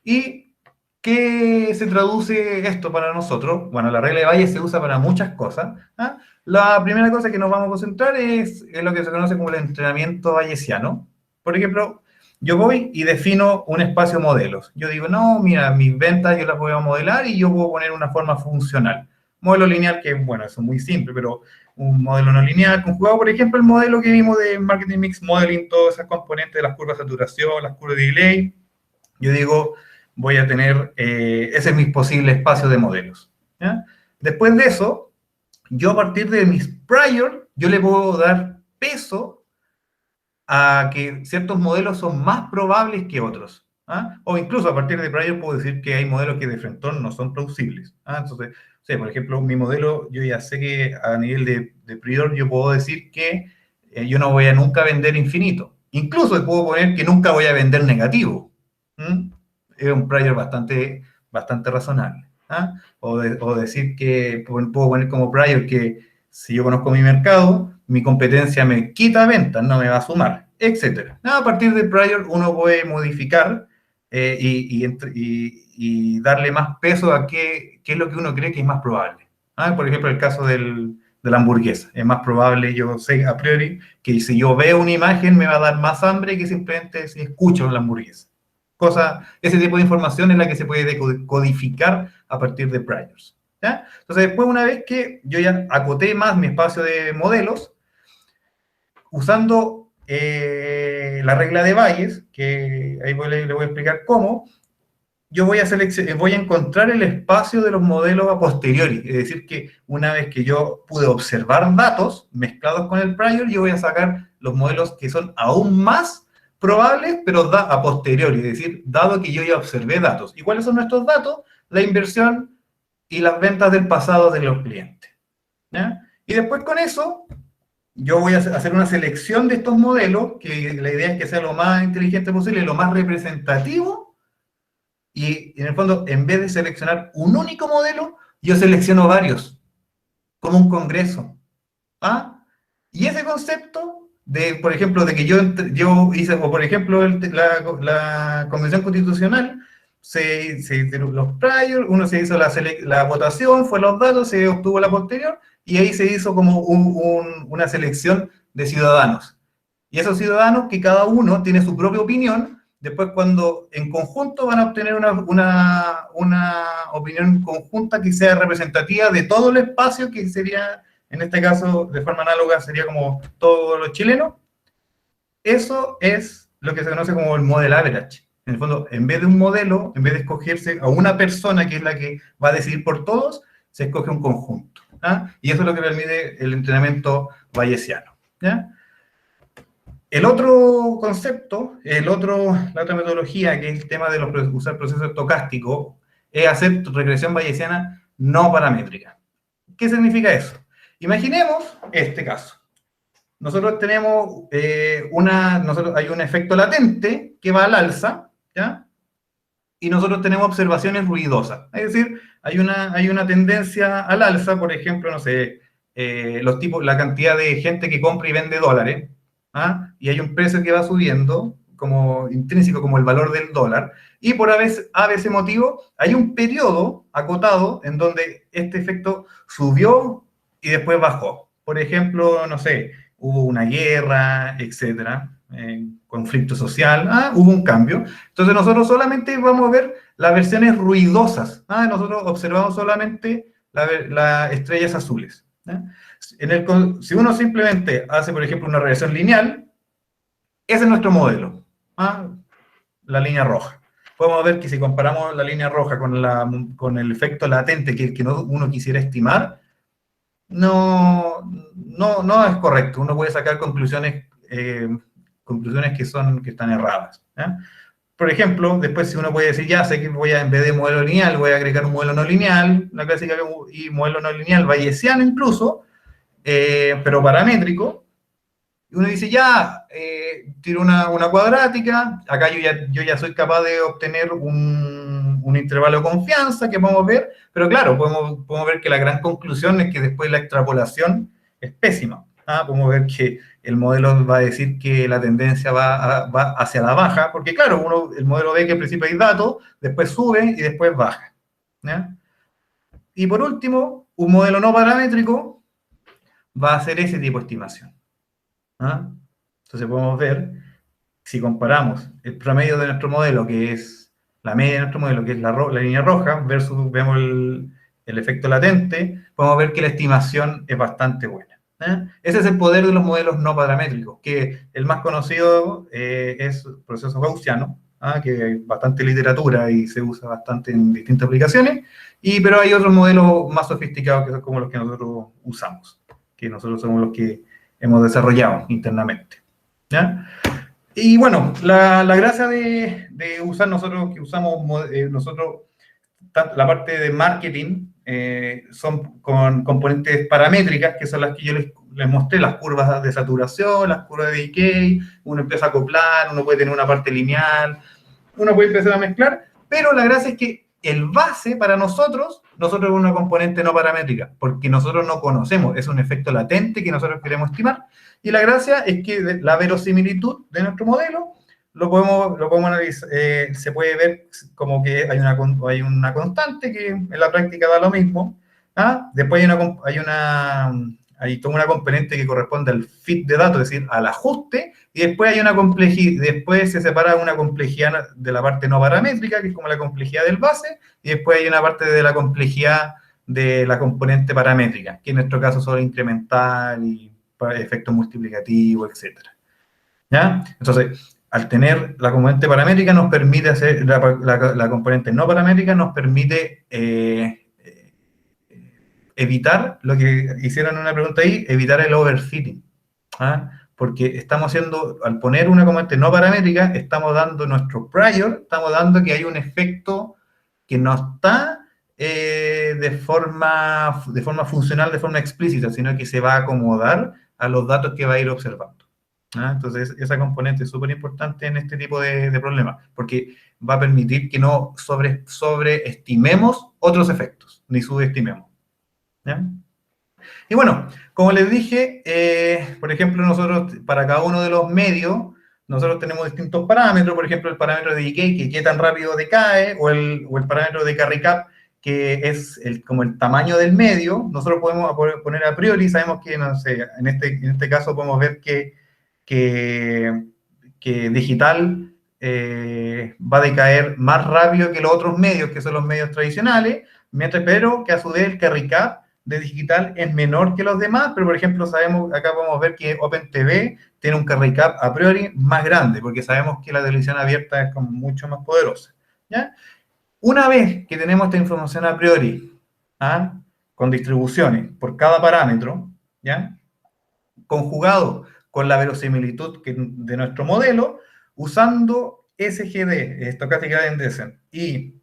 ¿Y qué se traduce esto para nosotros? Bueno, la regla de Bayes se usa para muchas cosas. ¿Ah? La primera cosa que nos vamos a concentrar es lo que se conoce como el entrenamiento bayesiano. Por ejemplo, yo voy y defino un espacio modelos. Yo digo, no, mira, mis ventas yo las voy a modelar y yo puedo poner una forma funcional. Modelo lineal, que bueno, eso es muy simple, pero un modelo no lineal, conjugado, por ejemplo, el modelo que vimos de Marketing Mix Modeling, todas esas componentes de las curvas de saturación, las curvas de delay. Yo digo, voy a tener, ese es mi posible espacio de modelos. ¿Ya? Después de eso, yo a partir de mis prior, yo le puedo dar peso a que ciertos modelos son más probables que otros. ¿Ah? O incluso a partir de prior puedo decir que hay modelos que de frente no son plausibles. ¿Ah? Entonces, por ejemplo, mi modelo, yo ya sé que a nivel de prior yo puedo decir que yo no voy a nunca vender infinito. Incluso puedo poner que nunca voy a vender negativo. ¿Mm? Es un prior bastante razonable. ¿Ah? O decir que puedo poner como prior que si yo conozco mi mercado, mi competencia me quita ventas, no me va a sumar, etc. A partir de prior uno puede modificar y darle más peso a qué es lo que uno cree que es más probable. ¿Ah? Por ejemplo, el caso de la hamburguesa. Es más probable, yo sé a priori, que si yo veo una imagen me va a dar más hambre que simplemente si escucho la hamburguesa. Ese tipo de información es la que se puede codificar a partir de priors. ¿Ya? Entonces, después, una vez que yo ya acoté más mi espacio de modelos, usando la regla de Bayes, que ahí le voy a explicar cómo, yo voy a encontrar el espacio de los modelos a posteriori. Es decir, que una vez que yo pude observar datos mezclados con el prior, yo voy a sacar los modelos que son aún más probables, pero a posteriori. Es decir, dado que yo ya observé datos. ¿Y cuáles son nuestros datos? La inversión y las ventas del pasado de los clientes. ¿Ya? Y después con eso, yo voy a hacer una selección de estos modelos, que la idea es que sea lo más inteligente posible, lo más representativo, y en el fondo, en vez de seleccionar un único modelo, yo selecciono varios, como un congreso. ¿Ah? Y ese concepto, por ejemplo, de que yo hice, o por ejemplo, la Convención Constitucional, se hicieron los prior, uno se hizo la votación, fue los datos, se obtuvo la posterior, y ahí se hizo como una selección de ciudadanos. Y esos ciudadanos que cada uno tiene su propia opinión, después cuando en conjunto van a obtener una opinión conjunta que sea representativa de todo el espacio, que sería, en este caso, de forma análoga, sería como todos los chilenos. Eso es lo que se conoce como el model average. En el fondo, en vez de un modelo, en vez de escogerse a una persona que es la que va a decidir por todos, se escoge un conjunto. Y eso es lo que permite el entrenamiento bayesiano. ¿Ya? El otro concepto, la otra metodología, que es el tema de usar procesos estocásticos, es hacer regresión bayesiana no paramétrica. ¿Qué significa eso? Imaginemos este caso. Nosotros tenemos hay un efecto latente que va al alza, ¿ya? Y nosotros tenemos observaciones ruidosas. Es decir, hay una tendencia al alza, por ejemplo, no sé, la cantidad de gente que compra y vende dólares, y hay un precio que va subiendo, como intrínseco, como el valor del dólar, y por a veces motivo hay un periodo acotado en donde este efecto subió y después bajó. Por ejemplo, no sé, hubo una guerra, etcétera, conflicto social, hubo un cambio. Entonces nosotros solamente vamos a ver las versiones ruidosas. Nosotros observamos solamente las estrellas azules. Si uno simplemente hace, por ejemplo, una regresión lineal, ese es nuestro modelo, la línea roja. Podemos ver que si comparamos la línea roja con el efecto latente que uno quisiera estimar, no es correcto. Uno puede sacar conclusiones que están erradas. Por ejemplo, después si uno puede decir, ya sé que en vez de modelo lineal, voy a agregar un modelo no lineal, una clásica y modelo no lineal bayesiano incluso, pero paramétrico. Y uno dice, ya, tiro una cuadrática, acá yo ya soy capaz de obtener un intervalo de confianza que podemos ver, pero claro, podemos ver que la gran conclusión es que después la extrapolación es pésima. Podemos ver que el modelo va a decir que la tendencia va hacia la baja, porque claro, el modelo ve que al principio hay datos, después sube y después baja. ¿Ya? Y por último, un modelo no paramétrico va a hacer ese tipo de estimación. Entonces podemos ver, si comparamos el promedio de nuestro modelo, que es la media de nuestro modelo, que es la línea roja, versus vemos el efecto latente, podemos ver que la estimación es bastante buena. Ese es el poder de los modelos no paramétricos, que el más conocido es el proceso gaussiano, que hay bastante literatura y se usa bastante en distintas aplicaciones, pero hay otros modelos más sofisticados que son como los que nosotros usamos, que nosotros somos los que hemos desarrollado internamente. ¿Ya? Y bueno, la gracia de usar nosotros, que usamos la parte de marketing, son con componentes paramétricas, que son las que yo les mostré, las curvas de saturación, las curvas de decay, uno empieza a acoplar, uno puede tener una parte lineal, uno puede empezar a mezclar, pero la gracia es que el base para nosotros es una componente no paramétrica, porque nosotros no conocemos, es un efecto latente que nosotros queremos estimar, y la gracia es que la verosimilitud de nuestro modelo lo podemos analizar, se puede ver como que hay una constante que en la práctica da lo mismo. Después hay toda una componente que corresponde al fit de datos, es decir, al ajuste, y después hay una complejidad, después se separa una complejidad de la parte no paramétrica, que es como la complejidad del base, y después hay una parte de la complejidad de la componente paramétrica, que en nuestro caso son incremental y efecto multiplicativo, etc. ¿Ya? Entonces, al tener la componente paramétrica nos permite hacer, la componente no paramétrica nos permite evitar, lo que hicieron en una pregunta ahí, evitar el overfitting. Porque estamos haciendo, al poner una componente no paramétrica, estamos dando nuestro prior, estamos dando que hay un efecto que no está de forma funcional, de forma explícita, sino que se va a acomodar a los datos que va a ir observando. Entonces, esa componente es súper importante en este tipo de problemas, porque va a permitir que no sobreestimemos otros efectos, ni subestimemos. ¿Ya? Y bueno, como les dije, por ejemplo, nosotros, para cada uno de los medios, nosotros tenemos distintos parámetros, por ejemplo, el parámetro de decay, que qué tan rápido decae, o el parámetro de carry cap, que es como el tamaño del medio. Nosotros podemos poner a priori, sabemos que, no sé, en este caso podemos ver que digital va a decaer más rápido que los otros medios, que son los medios tradicionales, pero que a su vez el carry cap de digital es menor que los demás, pero por ejemplo acá podemos ver que OpenTV tiene un carry cap a priori más grande, porque sabemos que la televisión abierta es como mucho más poderosa, ¿ya? Una vez que tenemos esta información a priori, ¿ah? Con distribuciones por cada parámetro, ¿ya? Conjugado con la verosimilitud de nuestro modelo, usando SGD, Stochastic Gradient Descent, y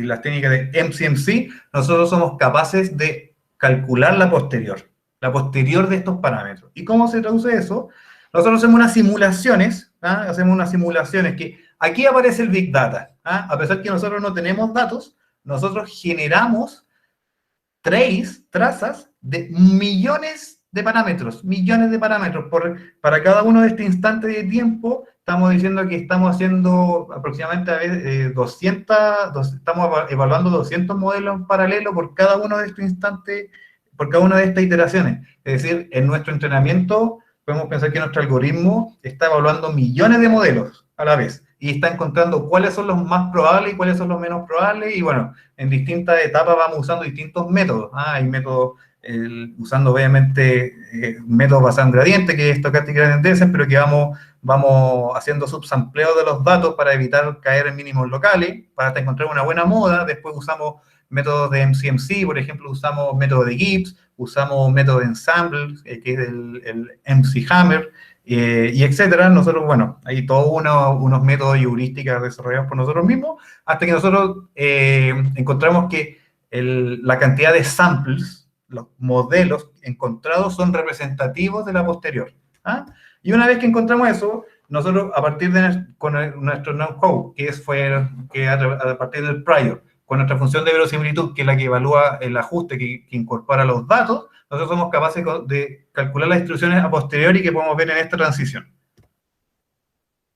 las técnicas de MCMC, nosotros somos capaces de calcular la posterior de estos parámetros. ¿Y cómo se traduce eso? Nosotros hacemos unas simulaciones, ¿ah? Hacemos unas simulaciones que aquí aparece el Big Data, ¿ah? A pesar que nosotros no tenemos datos, nosotros generamos trazas de millones de parámetros, para cada uno de este instante de tiempo. Estamos diciendo que estamos haciendo aproximadamente 200, estamos evaluando 200 modelos en paralelo por cada uno de estos instantes, por cada una de estas iteraciones. Es decir, en nuestro entrenamiento podemos pensar que nuestro algoritmo está evaluando millones de modelos a la vez y está encontrando cuáles son los más probables y cuáles son los menos probables, y bueno, en distintas etapas vamos usando distintos métodos. Hay métodos usando obviamente métodos basados en gradiente, que es Stochastic Gradient Descent, pero que vamos haciendo subsampleo de los datos para evitar caer en mínimos locales, para encontrar una buena moda. Después usamos métodos de MCMC, por ejemplo, usamos método de Gibbs, usamos método de ensemble, que es el MC Hammer, y etcétera. Nosotros, bueno, hay todos unos métodos y heurísticas desarrollados por nosotros mismos, hasta que nosotros encontramos que la cantidad de samples, los modelos encontrados, son representativos de la posterior, ¿ah? Y una vez que encontramos eso, nosotros, a partir de nuestro know-how, que a partir del prior, con nuestra función de verosimilitud, que es la que evalúa el ajuste que incorpora los datos, nosotros somos capaces de calcular las distribuciones a posteriori que podemos ver en esta transición.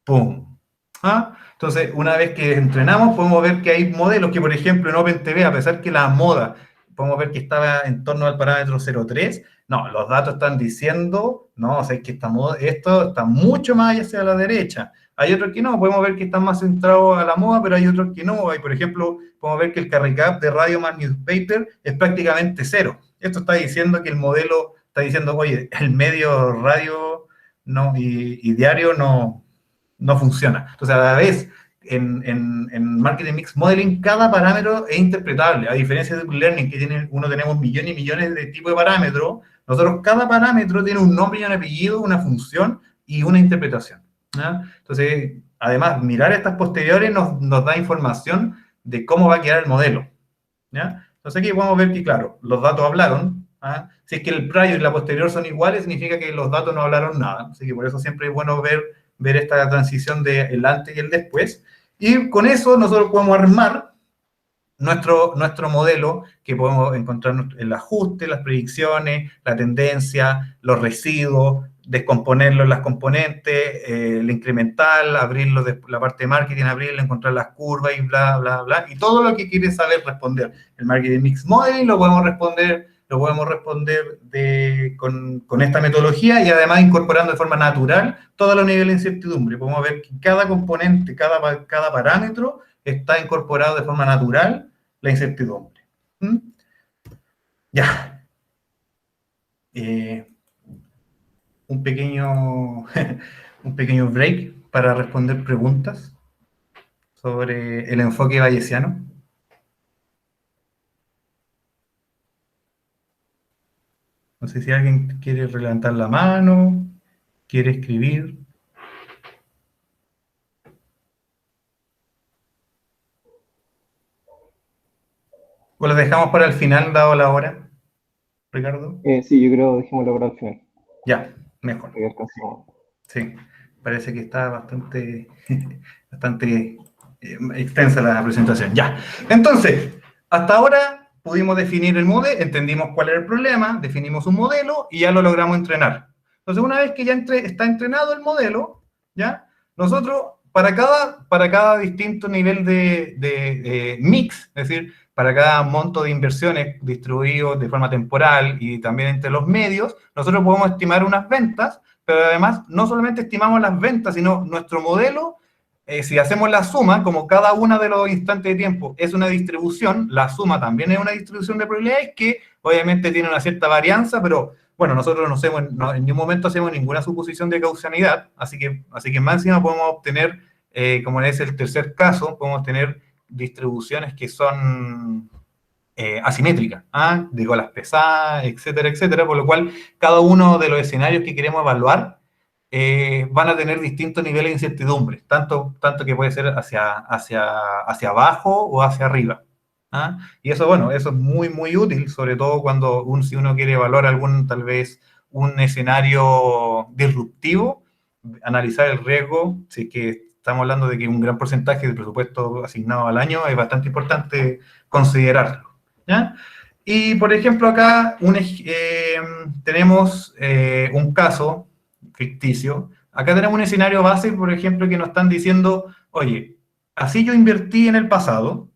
¡Pum! ¿Ah? Entonces, una vez que entrenamos, podemos ver que hay modelos que, por ejemplo, en OpenTV, a pesar que la moda, podemos ver que estaba en torno al parámetro 0,3, no, los datos están diciendo, no, o sea, que esto está mucho más hacia la derecha. Hay otros que no, podemos ver que están más centrados a la moda, pero hay otros que no. Hay, por ejemplo, podemos ver que el carry cap de Radio Mass Newspaper es prácticamente 0. Esto está diciendo que el modelo está diciendo, oye, el medio radio no, y diario no funciona. Entonces, a la vez, en Marketing Mix Modeling, cada parámetro es interpretable. A diferencia de Deep Learning, que tenemos millones y millones de tipos de parámetros, nosotros cada parámetro tiene un nombre y un apellido, una función y una interpretación, ¿no? Entonces, además, mirar estas posteriores nos da información de cómo va a quedar el modelo, ¿ya? Entonces aquí podemos ver que, claro, los datos hablaron, ¿ah? Si es que el prior y la posterior son iguales, significa que los datos no hablaron nada. Así que por eso siempre es bueno ver esta transición del antes y el después. Y con eso nosotros podemos armar nuestro modelo, que podemos encontrar el ajuste, las predicciones, la tendencia, los residuos, descomponerlo en las componentes, el incremental, abrirlo de la parte de marketing, abrirlo, encontrar las curvas y bla, bla, bla. Y todo lo que quiere saber responder el Marketing Mix Modeling lo podemos responder con esta metodología, y además incorporando de forma natural todos los niveles de incertidumbre. Podemos ver que cada componente, cada parámetro está incorporado de forma natural la incertidumbre. Ya. Un pequeño break para responder preguntas sobre el enfoque bayesiano. No sé si alguien quiere levantar la mano, quiere escribir. ¿O lo dejamos para el final, dado la hora, Ricardo? Sí, yo creo que dejémoslo para el final. Ya, mejor. Sí, parece que está bastante extensa la presentación. Ya, entonces, hasta ahora pudimos definir el modelo, entendimos cuál era el problema, definimos un modelo y ya lo logramos entrenar. Entonces, una vez que ya está entrenado el modelo, ¿ya? Nosotros, para cada distinto nivel de mix, es decir, para cada monto de inversiones distribuidos de forma temporal y también entre los medios, nosotros podemos estimar unas ventas, pero además no solamente estimamos las ventas, sino nuestro modelo, si hacemos la suma, como cada uno de los instantes de tiempo es una distribución, la suma también es una distribución de probabilidades que obviamente tiene una cierta varianza, pero bueno, nosotros en ningún momento hacemos ninguna suposición de causalidad, así que más encima podemos obtener, como es el tercer caso, podemos tener distribuciones que son asimétricas, de colas pesadas, etcétera, etcétera, por lo cual cada uno de los escenarios que queremos evaluar van a tener distintos niveles de incertidumbre, tanto que puede ser hacia abajo o hacia arriba. Y eso, bueno, eso es muy, muy útil, sobre todo si uno quiere evaluar tal vez, un escenario disruptivo, analizar el riesgo, si es que estamos hablando de que un gran porcentaje del presupuesto asignado al año es bastante importante considerarlo, ¿ya? Y, por ejemplo, acá tenemos un caso ficticio. Acá tenemos un escenario base, por ejemplo, que nos están diciendo, oye, así yo invertí en el pasado,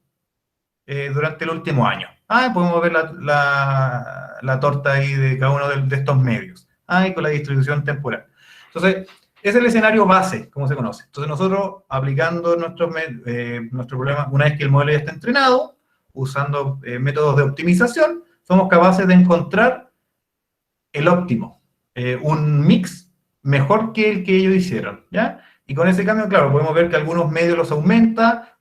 durante el último año. Podemos ver la torta ahí de cada uno de estos medios. Y con la distribución temporal. Entonces, es el escenario base, como se conoce. Entonces, nosotros aplicando nuestro problema, una vez que el modelo ya está entrenado, usando métodos de optimización, somos capaces de encontrar el óptimo, un mix mejor que el que ellos hicieron, ¿ya? Y con ese cambio, claro, podemos ver que algunos medios los aumenta,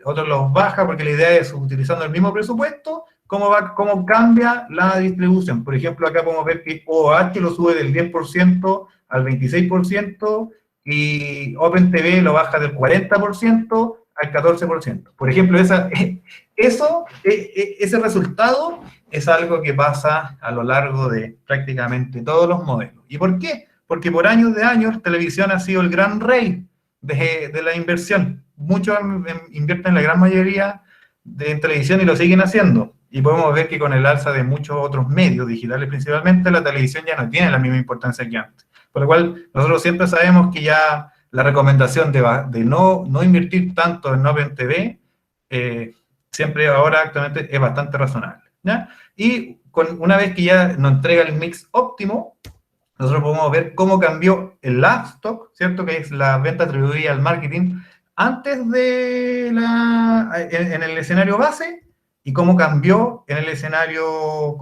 otros los baja, porque la idea es, utilizando el mismo presupuesto, cómo cambia la distribución. Por ejemplo, acá podemos ver que OOH lo sube del 10% al 26%, y OpenTV lo baja del 40% al 14%. Por ejemplo, ese resultado es algo que pasa a lo largo de prácticamente todos los modelos. ¿Y por qué? Porque por años de años, televisión ha sido el gran rey de la inversión. Muchos invierten la gran mayoría en televisión y lo siguen haciendo. Y podemos ver que con el alza de muchos otros medios digitales principalmente, la televisión ya no tiene la misma importancia que antes. Por lo cual, nosotros siempre sabemos que ya la recomendación de no invertir tanto en OpenTV, siempre ahora actualmente es bastante razonable, ¿ya? Y una vez que ya nos entrega el mix óptimo, nosotros podemos ver cómo cambió el Lavstock, ¿cierto? Que es la venta atribuida al marketing antes en el escenario base, y cómo cambió con el escenario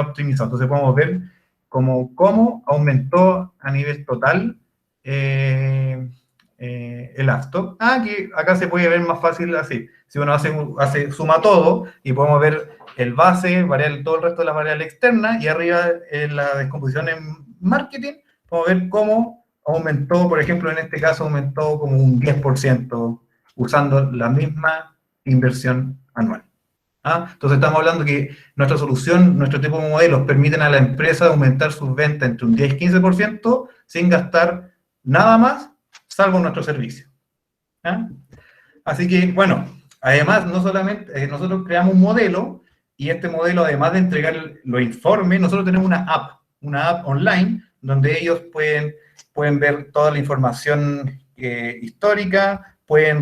optimizado. Entonces podemos ver cómo aumentó a nivel total el Lavstock. Que acá se puede ver más fácil así. Si uno suma todo, y podemos ver el base, todo el resto de las variables externas, y arriba la descomposición en marketing, podemos ver cómo aumentó, por ejemplo, en este caso aumentó como un 10% usando la misma inversión anual. Entonces estamos hablando que nuestra solución, nuestro tipo de modelos permiten a la empresa aumentar sus ventas entre un 10 y 15% sin gastar nada más, salvo nuestro servicio. Así que, bueno, además, no solamente nosotros creamos un modelo, y este modelo, además de entregar los informes, nosotros tenemos una app online, donde ellos pueden ver toda la información histórica, pueden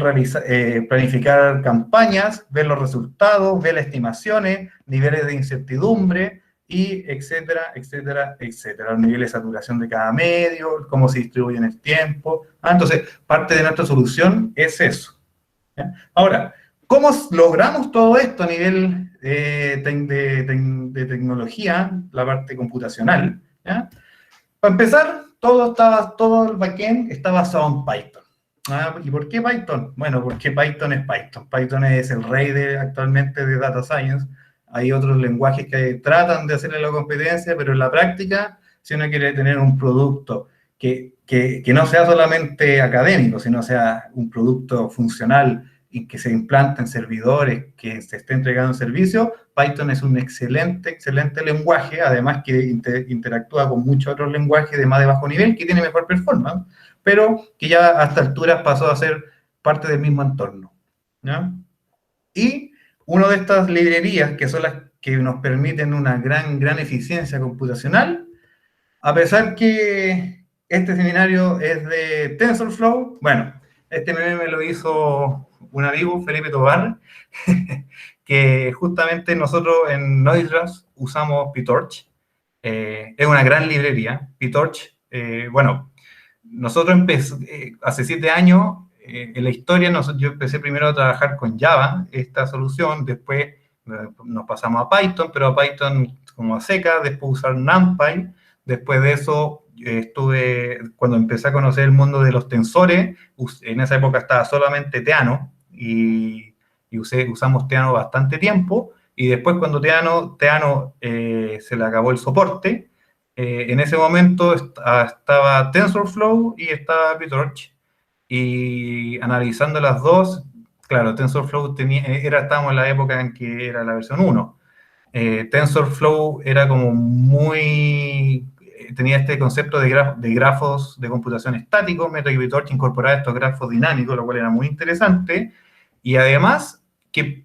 planificar campañas, ver los resultados, ver las estimaciones, niveles de incertidumbre, y etcétera, etcétera, etcétera. Los niveles de saturación de cada medio, cómo se distribuye en el tiempo. Entonces, parte de nuestra solución es eso, ¿ya? Ahora, ¿cómo logramos todo esto a nivel de tecnología, la parte computacional, ¿ya? Para empezar, todo el backend está basado en Python. ¿Y por qué Python? Bueno, porque Python es Python. Python es el rey actualmente de Data Science. Hay otros lenguajes que tratan de hacerle la competencia, pero en la práctica, si uno quiere tener un producto que no sea solamente académico, sino sea un producto funcional y que se implante en servidores, que se esté entregando en servicio, Python es un excelente lenguaje, además que interactúa con muchos otros lenguajes de más de bajo nivel, que tiene mejor performance, pero que ya a esta altura pasó a ser parte del mismo entorno, ¿ya? Y una de estas librerías, que son las que nos permiten una gran eficiencia computacional, a pesar que este seminario es de TensorFlow, bueno, este meme me lo hizo un amigo, Felipe Tobar, que justamente nosotros en Noisegraph usamos PyTorch. Es una gran librería. PyTorch, bueno, nosotros hace 7 años, en la historia, yo empecé primero a trabajar con Java, esta solución, después nos pasamos a Python, pero a Python como a seca, después usar NumPy. Después de eso, cuando empecé a conocer el mundo de los tensores, en esa época estaba solamente Theano, y usamos Theano bastante tiempo, y después cuando Theano se le acabó el soporte, en ese momento estaba TensorFlow y estaba PyTorch, y analizando las dos, claro, TensorFlow estábamos en la época en que era la versión 1. TensorFlow era como tenía este concepto de grafos de computación estáticos, mientras que PyTorch incorporaba estos grafos dinámicos, lo cual era muy interesante, y además que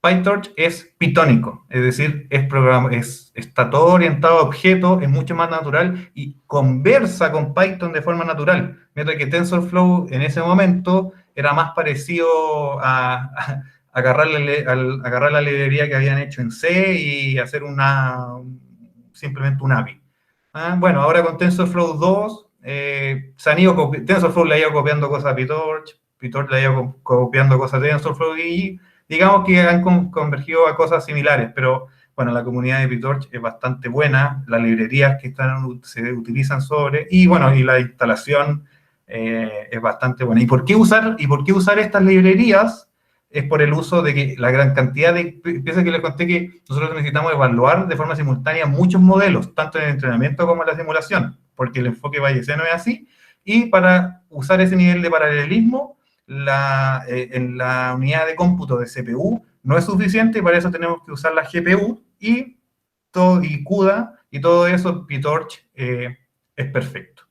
PyTorch es pitónico, es decir, está todo orientado a objetos, es mucho más natural y conversa con Python de forma natural, mientras que TensorFlow en ese momento era más parecido a agarrar la librería que habían hecho en C y hacer simplemente un API. Bueno, ahora con TensorFlow 2, TensorFlow le ha ido copiando cosas a PyTorch, PyTorch le ha ido copiando cosas a TensorFlow, y digamos que han convergido a cosas similares, pero bueno, la comunidad de PyTorch es bastante buena, las librerías que se utilizan y bueno, y la instalación es bastante buena. ¿Y por qué usar estas librerías? Es por el uso de que la gran cantidad piensa que les conté que nosotros necesitamos evaluar de forma simultánea muchos modelos, tanto en el entrenamiento como en la simulación, porque el enfoque bayesiano es así, y para usar ese nivel de paralelismo, en la unidad de cómputo de CPU no es suficiente, y para eso tenemos que usar la GPU, y CUDA, y todo eso, PyTorch es perfecto.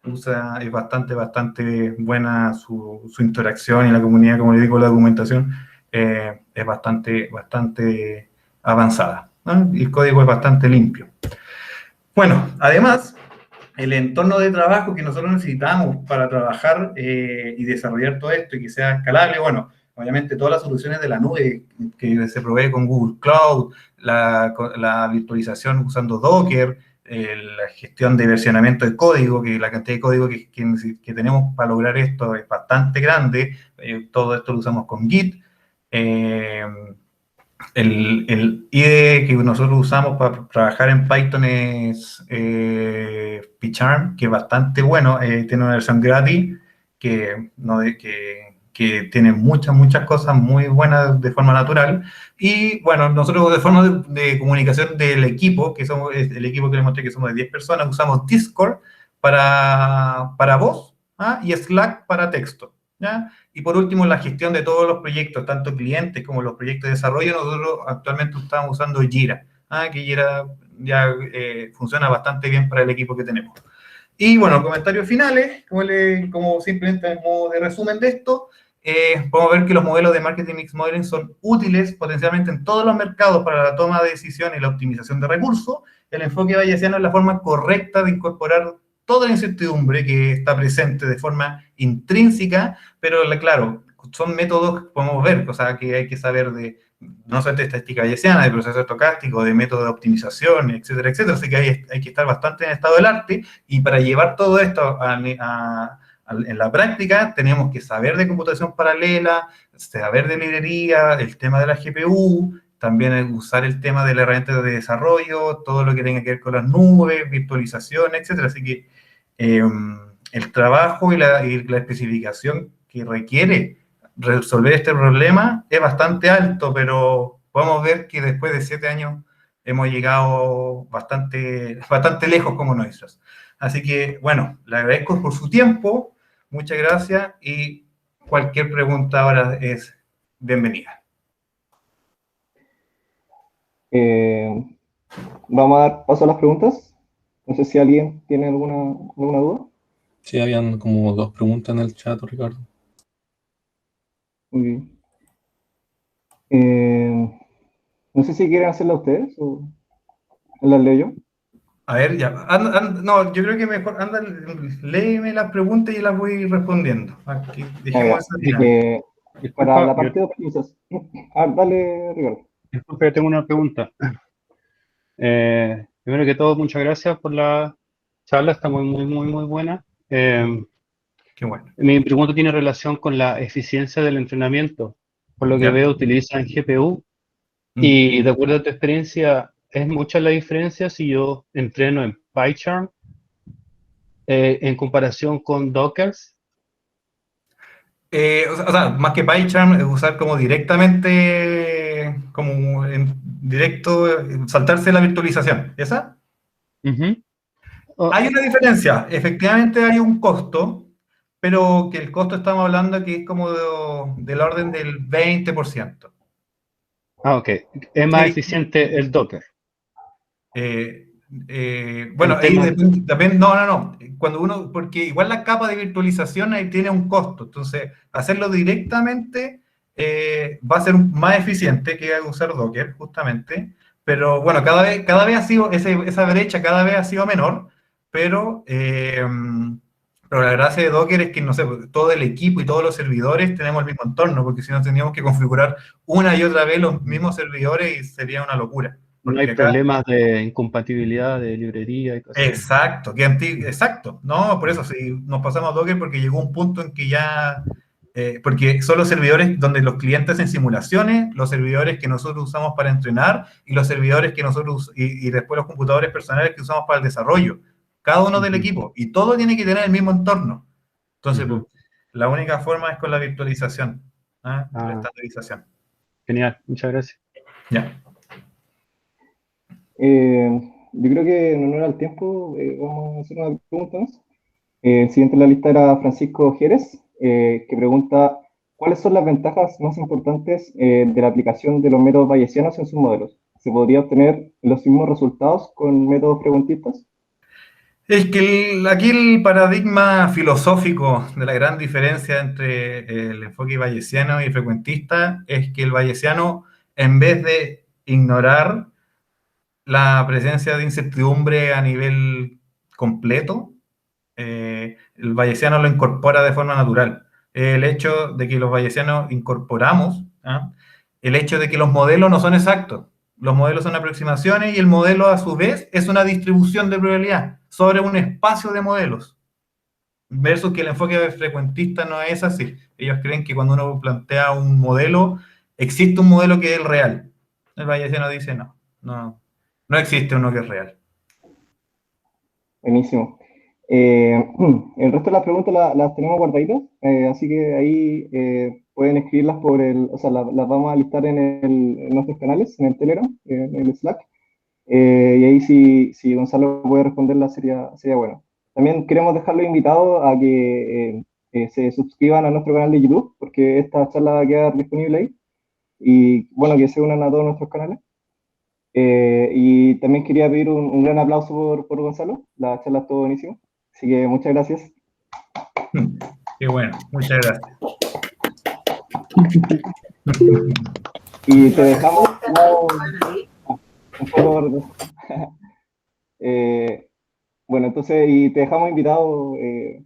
Es bastante buena su interacción, y la comunidad, como les digo, la documentación es bastante avanzada, y el código es bastante limpio. Bueno, además, el entorno de trabajo que nosotros necesitamos para trabajar y desarrollar todo esto y que sea escalable, bueno, obviamente todas las soluciones de la nube que se provee con Google Cloud, la virtualización usando Docker, la gestión de versionamiento de código, que la cantidad de código que tenemos para lograr esto es bastante grande, todo esto lo usamos con Git. El IDE que nosotros usamos para trabajar en Python es PyCharm, que es bastante bueno, tiene una versión gratis que tiene muchas cosas muy buenas de forma natural. Y bueno, nosotros de forma de comunicación del equipo, que somos el equipo que les mostré que somos de 10 personas, usamos Discord para voz, y Slack para texto, ¿ya? Y por último, la gestión de todos los proyectos, tanto clientes como los proyectos de desarrollo, nosotros actualmente estamos usando Jira, que Jira ya funciona bastante bien para el equipo que tenemos. Y bueno, comentarios finales, como simplemente en modo de resumen de esto, podemos ver que los modelos de Marketing Mix Modeling son útiles potencialmente en todos los mercados para la toma de decisión y la optimización de recursos. El enfoque bayesiano es la forma correcta de incorporar toda la incertidumbre que está presente de forma intrínseca, pero claro, son métodos que podemos ver, o sea, que hay que saber no solo de estadística bayesiana, de proceso estocástico, de método de optimización, etcétera, etcétera, así que hay que estar bastante en estado del arte, y para llevar todo esto en la práctica tenemos que saber de computación paralela, saber de librería, el tema de la GPU, también usar el tema de la herramienta de desarrollo, todo lo que tenga que ver con las nubes, virtualización, etcétera. Así que el trabajo y la especificación que requiere resolver este problema es bastante alto, pero podemos ver que después de 7 años hemos llegado bastante lejos como nosotros. Así que, bueno, le agradezco por su tiempo, muchas gracias, y cualquier pregunta ahora es bienvenida. Vamos a dar paso a las preguntas. No sé si alguien tiene alguna duda. Sí, habían como 2 preguntas en el chat, Ricardo. Muy bien. No sé si quieren hacerla ustedes o las leo yo. A ver, ya. No, yo creo que mejor, léeme las preguntas y las voy respondiendo. Aquí, dejemos esa dinámica. Para la parte de optimización. Dale, Ricardo. Disculpe, tengo una pregunta. Primero que todo, muchas gracias por la charla, está muy buena. Qué bueno. Mi pregunta tiene relación con la eficiencia del entrenamiento. Por lo que veo, utilizan GPU. Y de acuerdo a tu experiencia, ¿es mucha la diferencia si yo entreno en PyCharm en comparación con Dockers? O sea, más que PyCharm, es usar como directamente, como en directo, saltarse la virtualización. ¿Esa? Ujú. Oh, Hay una diferencia. Efectivamente hay un costo, pero que el costo estamos hablando que es como del orden del 20%. ok. Es más Sí. eficiente el Docker Eh, bueno, en ahí temas. depende, no. Cuando uno, porque igual la capa de virtualización ahí tiene un costo, entonces hacerlo directamente va a ser más eficiente que usar Docker, justamente. Pero bueno, cada vez ha sido, esa brecha cada vez ha sido menor, pero, eh, pero la gracia de Docker es que, no sé, todo el equipo y todos los servidores tenemos el mismo entorno, porque si no tendríamos que configurar una y otra vez los mismos servidores y sería una locura. No hay Porque acá problemas de incompatibilidad de librería y cosas así. exacto, exacto, no, por eso si nos pasamos a Docker porque llegó un punto en que ya, porque son los servidores donde los clientes en simulaciones, los servidores que nosotros usamos para entrenar y los servidores que nosotros, y después los computadores personales que usamos para el desarrollo, cada uno del Ujú, equipo, y todo tiene que tener el mismo entorno. Entonces, pues, ujú. la única forma es con la virtualización, ¿ah? La Ah, estandarización. genial, muchas gracias. Ya. Yo creo que en honor al tiempo vamos a hacer una pregunta más. El siguiente en la lista era Francisco Jerez, que pregunta, ¿cuáles son las ventajas más importantes de la aplicación de los métodos bayesianos en sus modelos? ¿Se podría obtener los mismos resultados con métodos frecuentistas? Es que aquí el paradigma filosófico de la gran diferencia entre el enfoque bayesiano y frecuentista es que el bayesiano, en vez de ignorar la presencia de incertidumbre a nivel completo, el bayesiano lo incorpora de forma natural. El hecho de que los bayesianos incorporamos, ¿ah? El hecho de que los modelos no son exactos. Los modelos son aproximaciones y el modelo a su vez es una distribución de probabilidad sobre un espacio de modelos. Versus que el enfoque frecuentista no es así. Ellos creen que cuando uno plantea un modelo, existe un modelo que es el real. El bayesiano dice no existe uno que es real. Buenísimo. El resto de las preguntas las tenemos guardaditas, así que ahí pueden escribirlas o sea, las vamos a listar en nuestros canales, en el Telegram, en el Slack. Y ahí si Gonzalo puede responderla sería bueno. También queremos dejarlo invitado a que se suscriban a nuestro canal de YouTube, porque esta charla va a quedar disponible ahí. Y bueno, que se unan a todos nuestros canales. Y también quería pedir un gran aplauso por Gonzalo. La charla estuvo buenísima. Así que muchas gracias. Qué bueno, muchas gracias. Y te dejamos un poco. Bueno, entonces, y te dejamos invitado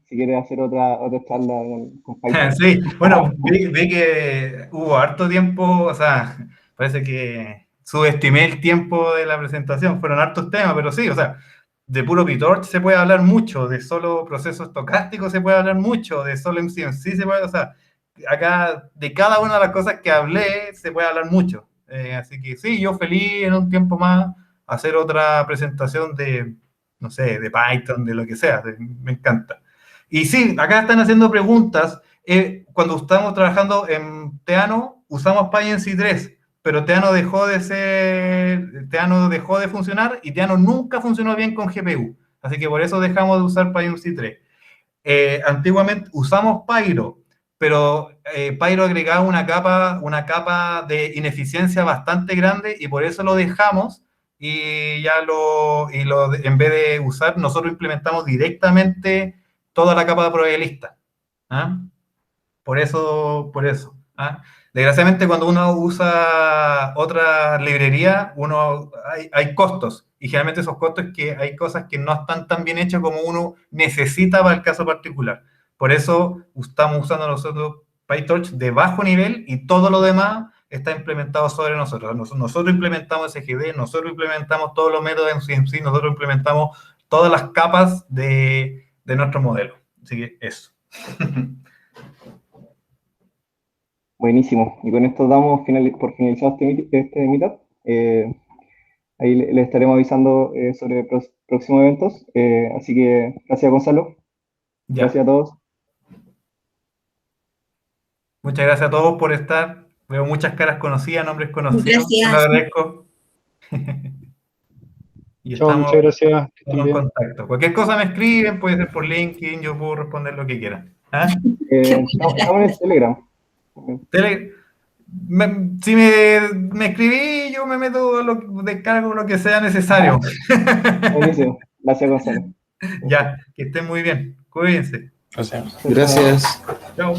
si quieres hacer otra charla con Python. Sí, bueno, vi que hubo harto tiempo, o sea, parece que subestimé el tiempo de la presentación, fueron hartos temas, pero sí, o sea, de puro PyTorch se puede hablar mucho, de solo procesos estocásticos se puede hablar mucho, de solo MCMC se puede, o sea, acá de cada una de las cosas que hablé se puede hablar mucho. Así que sí, yo feliz en un tiempo más hacer otra presentación de, no sé, de Python, de lo que sea, me encanta. Y sí, acá están haciendo preguntas. Cuando estamos trabajando en Teano, usamos PyNC 3, pero Teano dejó de funcionar y Teano nunca funcionó bien con GPU. Así que por eso dejamos de usar PyNC 3. Antiguamente usamos Pyro, pero Pyro agregaba una capa de ineficiencia bastante grande y por eso lo dejamos y en vez de usar, nosotros implementamos directamente toda la capa de probabilista. ¿Ah? Por eso. ¿Ah? Desgraciadamente, cuando uno usa otra librería, hay costos. Y generalmente esos costos es que hay cosas que no están tan bien hechas como uno necesita para el caso particular. Por eso estamos usando nosotros PyTorch de bajo nivel y todo lo demás está implementado sobre nosotros. Nosotros implementamos SGD, nosotros implementamos todos los métodos en CMC, nosotros implementamos todas las capas de nuestro modelo. Así que eso. Buenísimo. Y con esto damos por finalizado este meetup. Ahí le estaremos avisando sobre próximos eventos. Así que gracias, Gonzalo. Ya. Gracias a todos. Muchas gracias a todos por estar. Veo muchas caras conocidas, nombres conocidos. Gracias. Te lo agradezco. Y Chao, estamos muchas gracias. Que estén en bien. contacto. Cualquier cosa me escriben, puede ser por LinkedIn, yo puedo responder lo que quieran. ¿Ah? Estamos en el Telegram. Si me escribí, yo me meto, descargo lo que sea necesario. Buenísimo. Gracias, Gonzalo. Ya, que estén muy bien. Cuídense. Gracias. Chao, chao. Gracias. Chao.